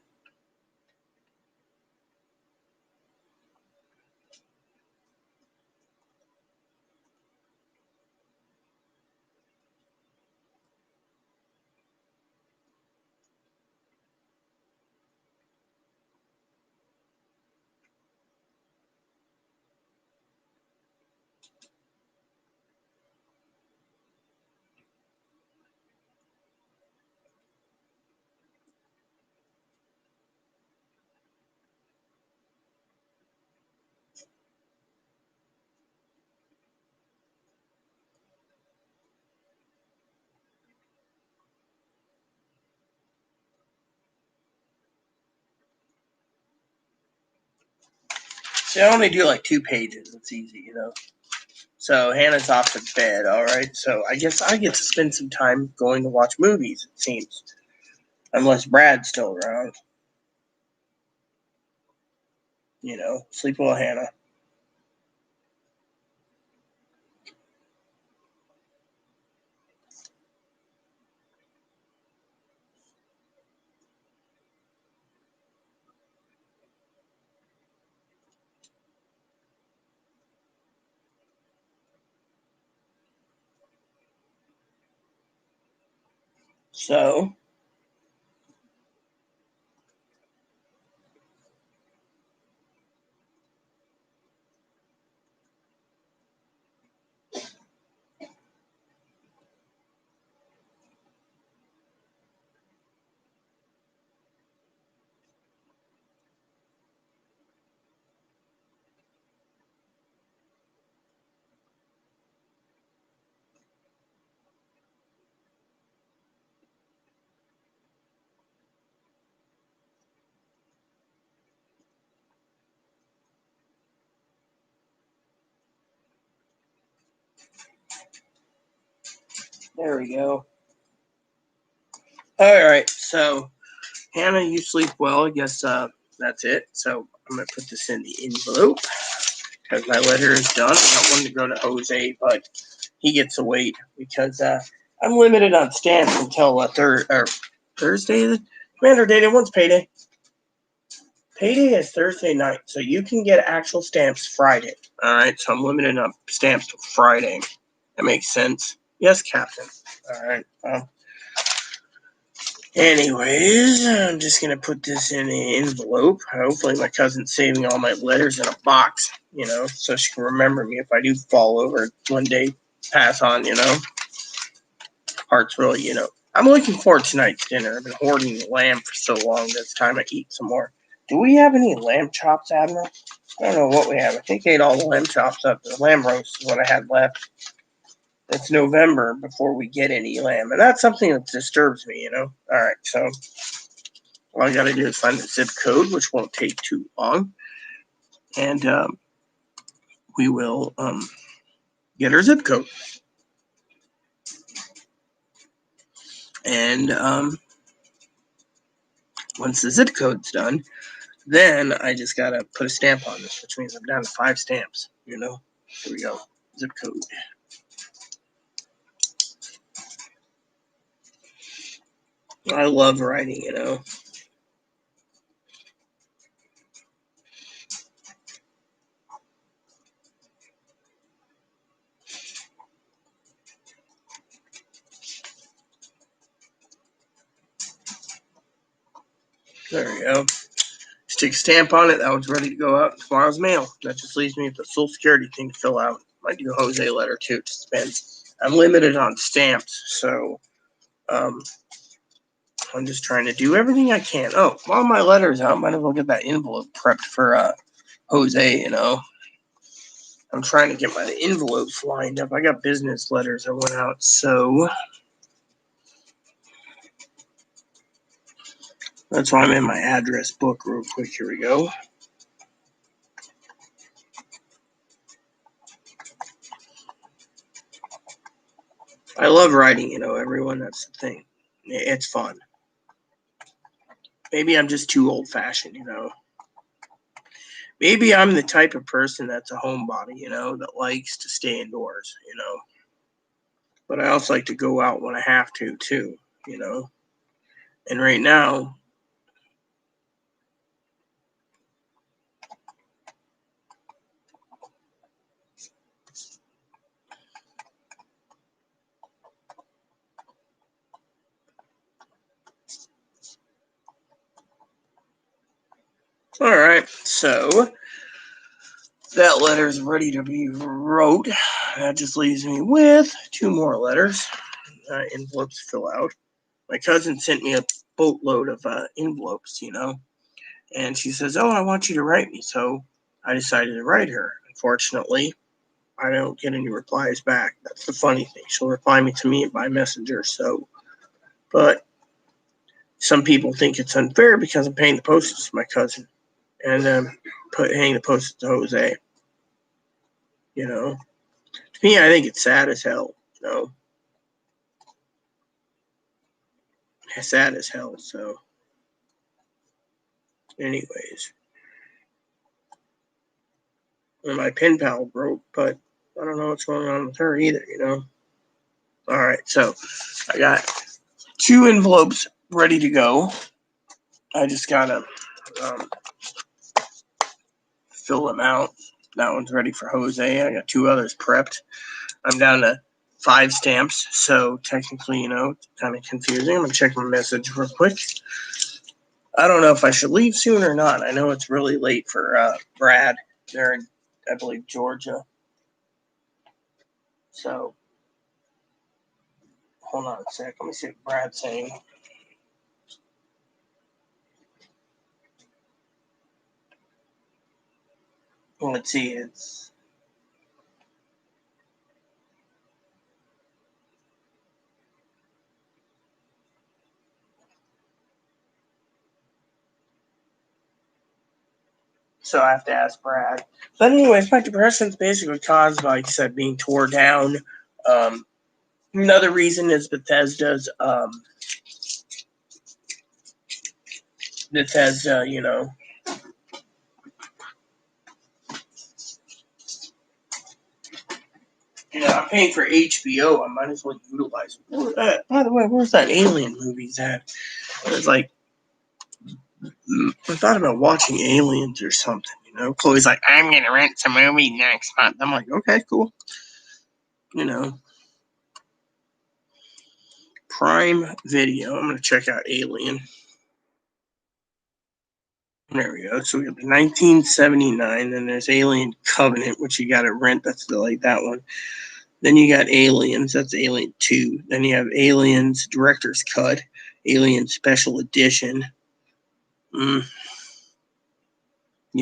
[SPEAKER 1] See, I only do like 2 pages. It's easy, you know. So Hannah's off to bed, all right? So I guess I get to spend some time going to watch movies, it seems. Unless Brad's still around. You know, sleep well, Hannah. So, there we go. All right, so Hannah, you sleep well. I guess that's it. So I'm going to put this in the envelope because my letter is done. I got one to go to Jose, but he gets to wait because I'm limited on stamps until Thursday. Commander Data, when's payday? Payday is Thursday night, so you can get actual stamps Friday. All right, so I'm limited on stamps till Friday. That makes sense. Yes, Captain. All right. Anyways, I'm just going to put this in an envelope. Hopefully my cousin's saving all my letters in a box, you know, so she can remember me if I do fall over one day, pass on, you know. Heart's really, you know. I'm looking forward to tonight's dinner. I've been hoarding lamb for so long. This time I eat some more. Do we have any lamb chops, Admiral? I don't know what we have. I think I ate all the lamb chops up. The lamb roast is what I had left. It's November before we get any lamb. And that's something that disturbs me, you know. All right, so all I got to do is find the zip code, which won't take too long. And we will get our zip code. And once the zip code's done, then I just got to put a stamp on this, which means I'm down to 5 stamps, you know. Here we go. Zip code. I love writing, you know. There we go. Stick a stamp on it. That one's ready to go out in tomorrow's mail. That just leaves me with the Social Security thing to fill out. Might do a Jose letter too. It just depends. I'm limited on stamps, so I'm just trying to do everything I can. Oh, while my letter's out, might as well get that envelope prepped for Jose, you know. I'm trying to get my envelopes lined up. I got business letters that went out, so that's why I'm in my address book real quick. Here we go. I love writing, you know, everyone. That's the thing. It's fun. Maybe I'm just too old-fashioned, you know. Maybe I'm the type of person that's a homebody, you know, that likes to stay indoors, you know. But I also like to go out when I have to, too, you know. And right now, all right, so that letter is ready to be wrote. That just leaves me with 2 more letters, envelopes to fill out. My cousin sent me a boatload of envelopes, you know, and she says, "Oh, I want you to write me." So I decided to write her. Unfortunately, I don't get any replies back. That's the funny thing. She'll reply to me by messenger. So, but some people think it's unfair because I'm paying the postage to my cousin. and hang the post to Jose. You know, to me, I think it's sad as hell. You know, it's sad as hell. So, anyways, and my pen pal broke, but I don't know what's going on with her either. You know. All right, so I got 2 envelopes ready to go. I just gotta fill them out. That one's ready for Jose. I got 2 others prepped. I'm down to 5 stamps, so technically, you know, kind of confusing. I'm gonna check my message real quick. I don't know if I should leave soon or not. I know it's really late for Brad. They're in, I believe, Georgia. So, hold on a sec. Let me see what Brad's saying. Let's see. It's so I have to ask Brad. But anyways, my depression's basically caused, like I said, being tore down. Another reason is Bethesda, you know. You know, I'm paying for HBO. I might as well utilize it. By the way, where's that Alien movies at? It's like, I thought about watching Aliens or something, you know. Chloe's like, I'm going to rent some movie next month. I'm like, okay, cool. You know. Prime Video. I'm going to check out Alien. There we go. So we have 1979. Then there's Alien Covenant, which you got to rent. That's like that one. Then you got Aliens. That's Alien 2. Then you have Aliens Director's Cut. Alien Special Edition. You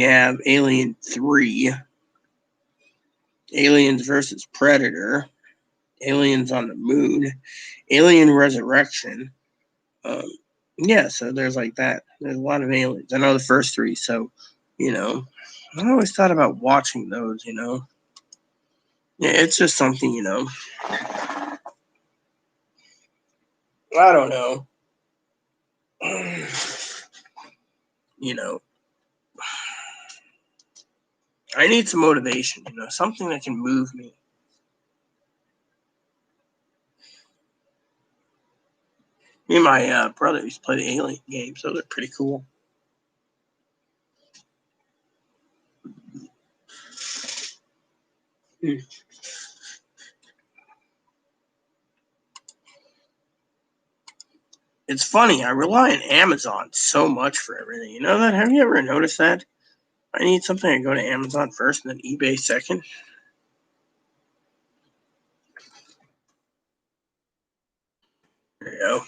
[SPEAKER 1] have Alien 3. Aliens versus Predator. Aliens on the Moon. Alien Resurrection. Yeah, so there's like that. There's a lot of aliens. I know the first 3, so, you know, I always thought about watching those, you know. Yeah, it's just something, you know. I don't know. You know, I need some motivation, you know, something that can move me. Me and my brother used to play the Alien games. Those are pretty cool. It's funny. I rely on Amazon so much for everything. You know that? Have you ever noticed that? I need something, I go to Amazon first and then eBay second. There you go.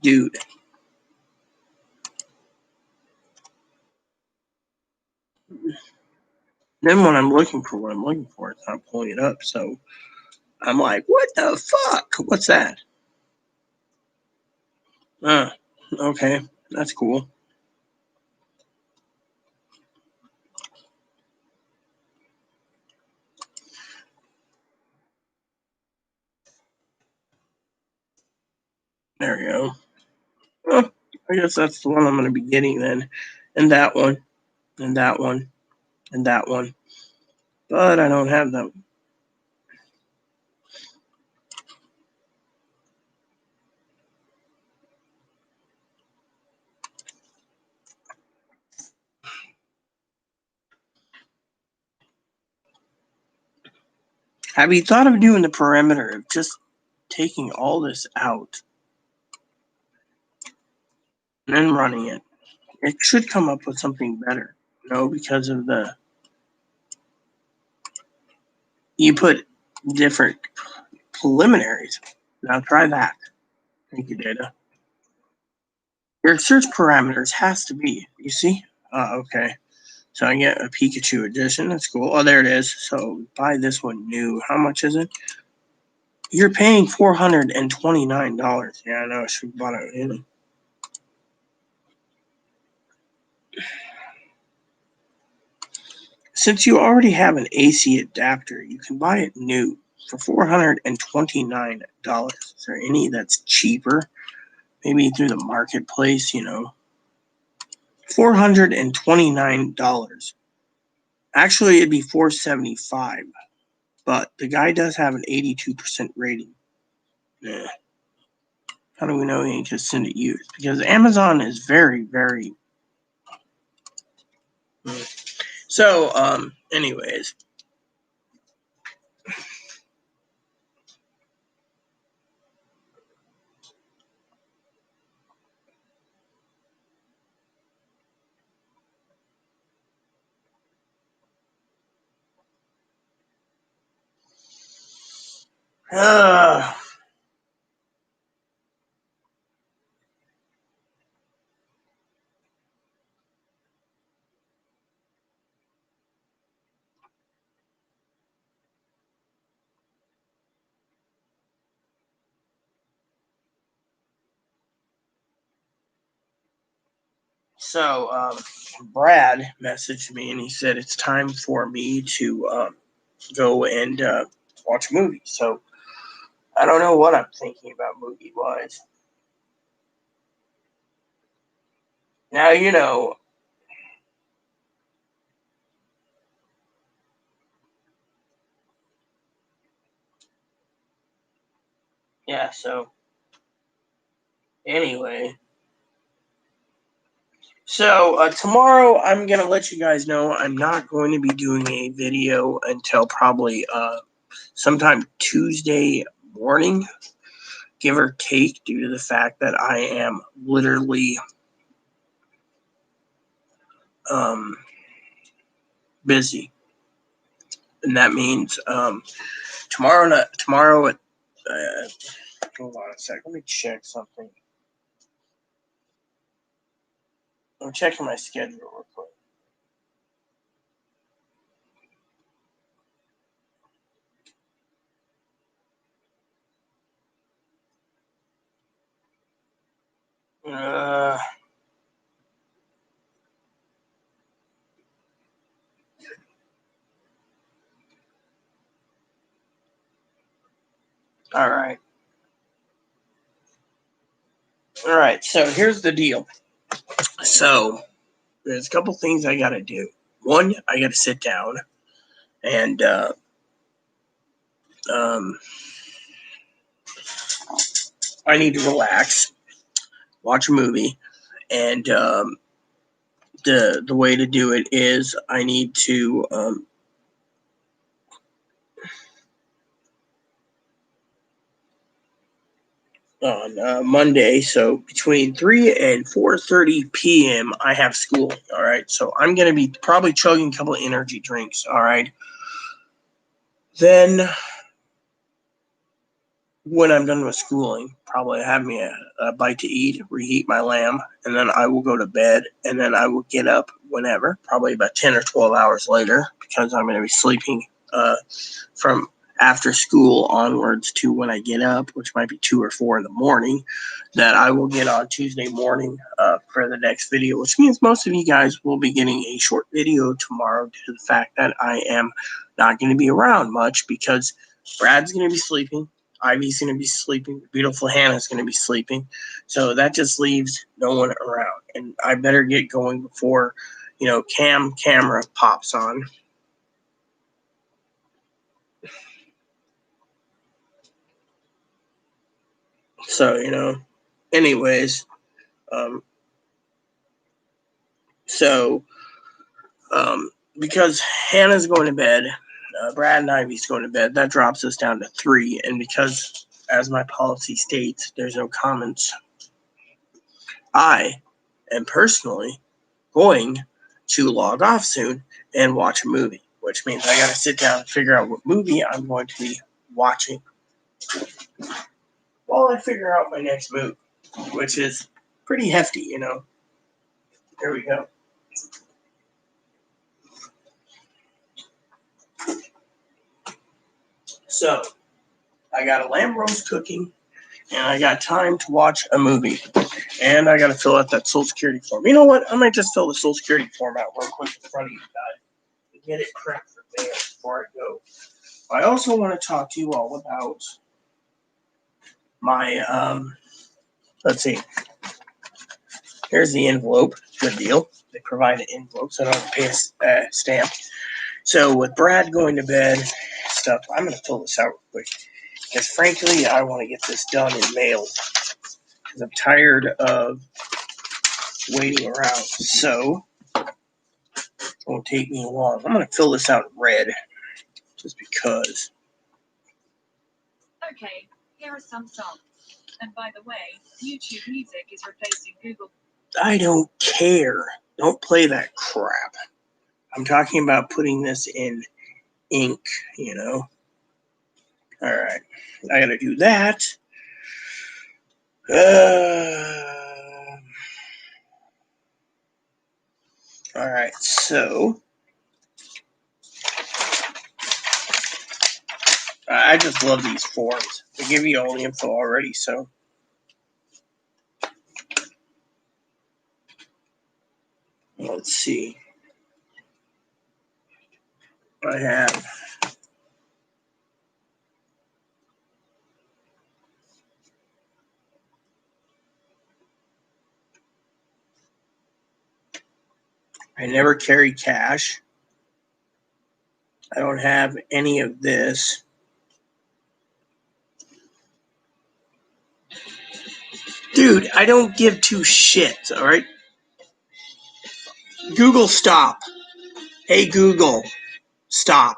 [SPEAKER 1] Dude. Then when I'm looking for what I'm looking for, it's not pulling it up. So I'm like, what the fuck? What's that? Okay. That's cool. There we go. Well, I guess that's the one I'm going to be getting then. And that one. And that one. And that one. But I don't have them. Have you thought of doing the perimeter of just taking all this out and then running it? It should come up with something better, you know, because of you put different preliminaries. Now try that. Thank you, data. Your search parameters has to be, you see? Okay. So I get a Pikachu edition. That's cool. Oh, there it is. So buy this one new. How much is it? You're paying $429. Yeah, I know. I should have bought it in. Since you already have an AC adapter, you can buy it new for $429. Is there any that's cheaper? Maybe through the marketplace, $429. Actually, it'd be $475, but the guy does have an 82% rating. Yeah. How do we know he ain't just send it used? Because Amazon is very, very. So, anyways. Uh, so, Brad messaged me and he said it's time for me to go and watch a movie. So, I don't know what I'm thinking about movie wise. Now, yeah, so anyway. So, tomorrow I'm going to let you guys know I'm not going to be doing a video until probably sometime Tuesday morning, give or take, due to the fact that I am literally busy. And that means tomorrow at hold on a sec, let me check something. I'm checking my schedule real quick. All right, so here's the deal. So there's a couple things I got to do. One, I got to sit down and I need to relax, watch a movie, and the way to do it is I need to on Monday. So between 3 and 4:30 p.m. I have school. All right, so I'm gonna be probably chugging a couple of energy drinks. All right, then when I'm done with schooling, probably have me a bite to eat, reheat my lamb, and then I will go to bed, and then I will get up whenever, probably about 10 or 12 hours later, because I'm going to be sleeping from after school onwards to when I get up, which might be 2 or 4 in the morning, that I will get on Tuesday morning for the next video, which means most of you guys will be getting a short video tomorrow due to the fact that I am not going to be around much because Brad's going to be sleeping. Ivy's going to be sleeping. Beautiful Hannah's going to be sleeping. So that just leaves no one around. And I better get going before, camera pops on. So, anyways, so because Hannah's going to bed, Brad and Ivy's going to bed, that drops us down to 3. And because, as my policy states, there's no comments, I am personally going to log off soon and watch a movie, which means I got to sit down and figure out what movie I'm going to be watching while I figure out my next movie, which is pretty hefty. There we go. So, I got a lamb roast cooking, and I got time to watch a movie. And I got to fill out that Social Security form. You know what? I might just fill the Social Security form out real quick in front of you guys and get it prepped for mail before I go. I also want to talk to you all about my, let's see. Here's the envelope. Good deal. They provide an envelope, so I don't have to pay a stamp. So with Brad going to bed, stuff, I'm going to fill this out real quick. Because frankly, I want to get this done in mail. Because I'm tired of waiting around. So it won't take me long. I'm going to fill this out in red. Just because.
[SPEAKER 4] Okay, here are some songs. And by the way, YouTube Music is replacing Google.
[SPEAKER 1] I don't care. Don't play that crap. I'm talking about putting this in ink, you know. All right. I got to do that. All right. So I just love these forms. They give you all the info already, so. Let's see. I never carry cash. I don't have any of this. Dude, I don't give two shits, all right? Google, stop. Hey, Google, stop.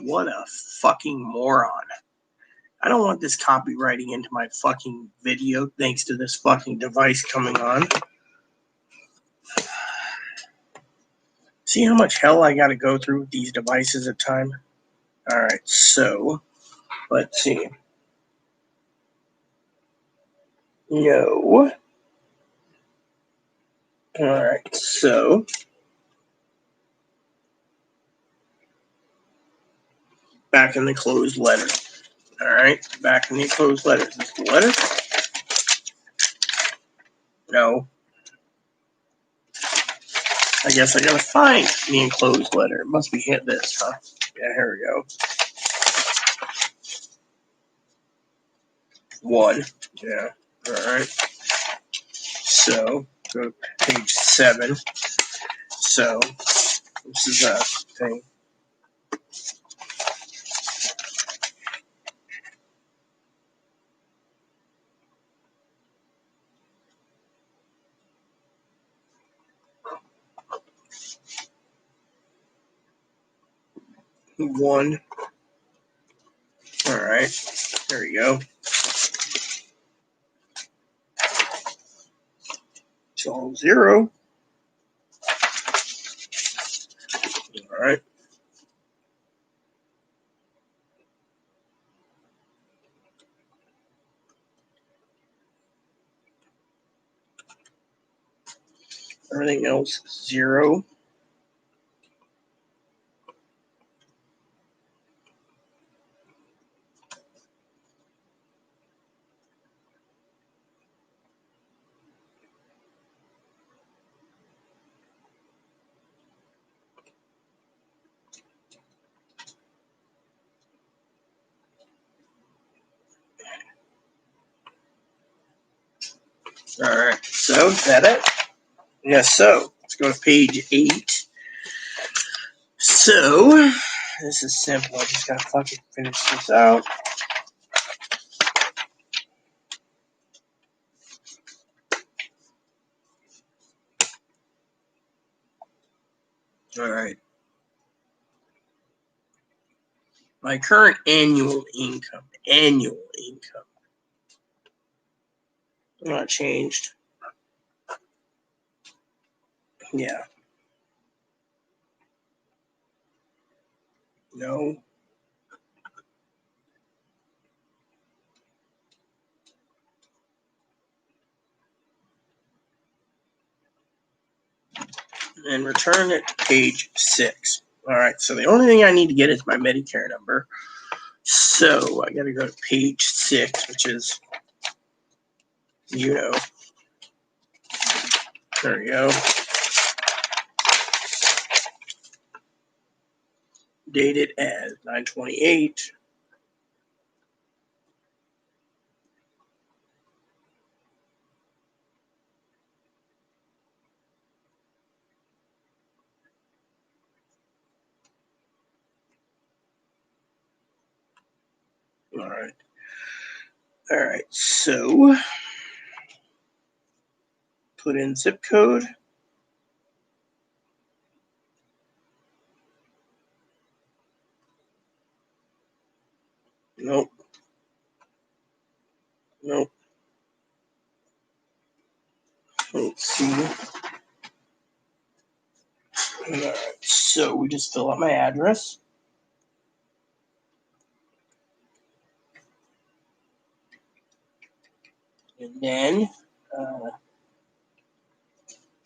[SPEAKER 1] What a fucking moron. I don't want this copywriting into my fucking video thanks to this fucking device coming on. See how much hell I gotta go through with these devices at a time? Alright, so, let's see. No. Alright, so. Back in the closed letter. Alright, back in the enclosed letter. Is this the letter? No. I guess I gotta find the enclosed letter. It must be hit this, huh? Yeah, here we go. 1. Yeah. Alright. So, go to page 7. So, this is a thing. One. All right. There you go. So 0. All right. Everything else 0. All right. So is that it? Yes. So let's go to page 8. So this is simple. I just gotta fucking finish this out. All right. My current annual income. Not changed. Yeah. No. And return it to page 6. All right. So the only thing I need to get is my Medicare number. So I gotta go to page 6, which is, there we go. Dated as 9/28. All right. So put in zip code. Nope. Let's see. All right. So we just fill out my address. And then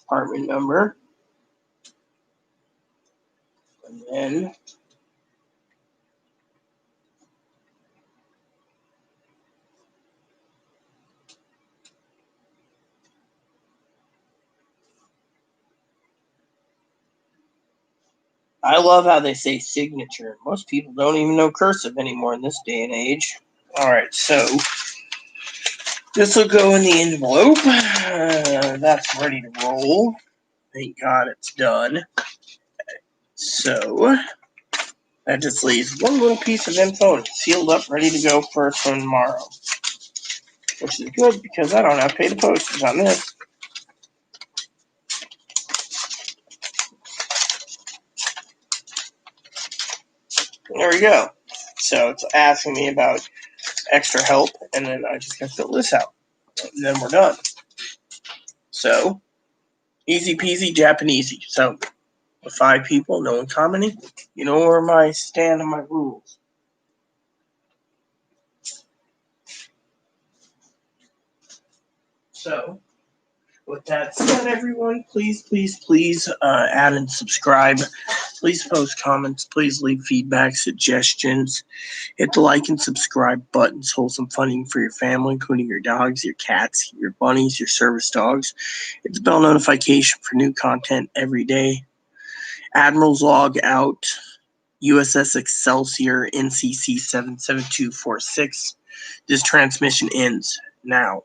[SPEAKER 1] apartment number. And then I love how they say signature. Most people don't even know cursive anymore in this day and age. All right, so this will go in the envelope. That's ready to roll. Thank God it's done. So that just leaves one little piece of info and it's sealed up, ready to go for tomorrow. Which is good because I don't have to pay the postage on this. There we go. So it's asking me about extra help, and then I just gotta fill this out. And then we're done. So, easy peasy, Japanesey. So, with 5 people, no one commenting, you know where I stand on my rules. So, with that said, everyone, please add and subscribe. Please post comments. Please leave feedback, suggestions. Hit the like and subscribe buttons. Wholesome funding for your family, including your dogs, your cats, your bunnies, your service dogs. Hit the bell notification for new content every day. Admiral's log out. USS Excelsior NCC 77246. This transmission ends now.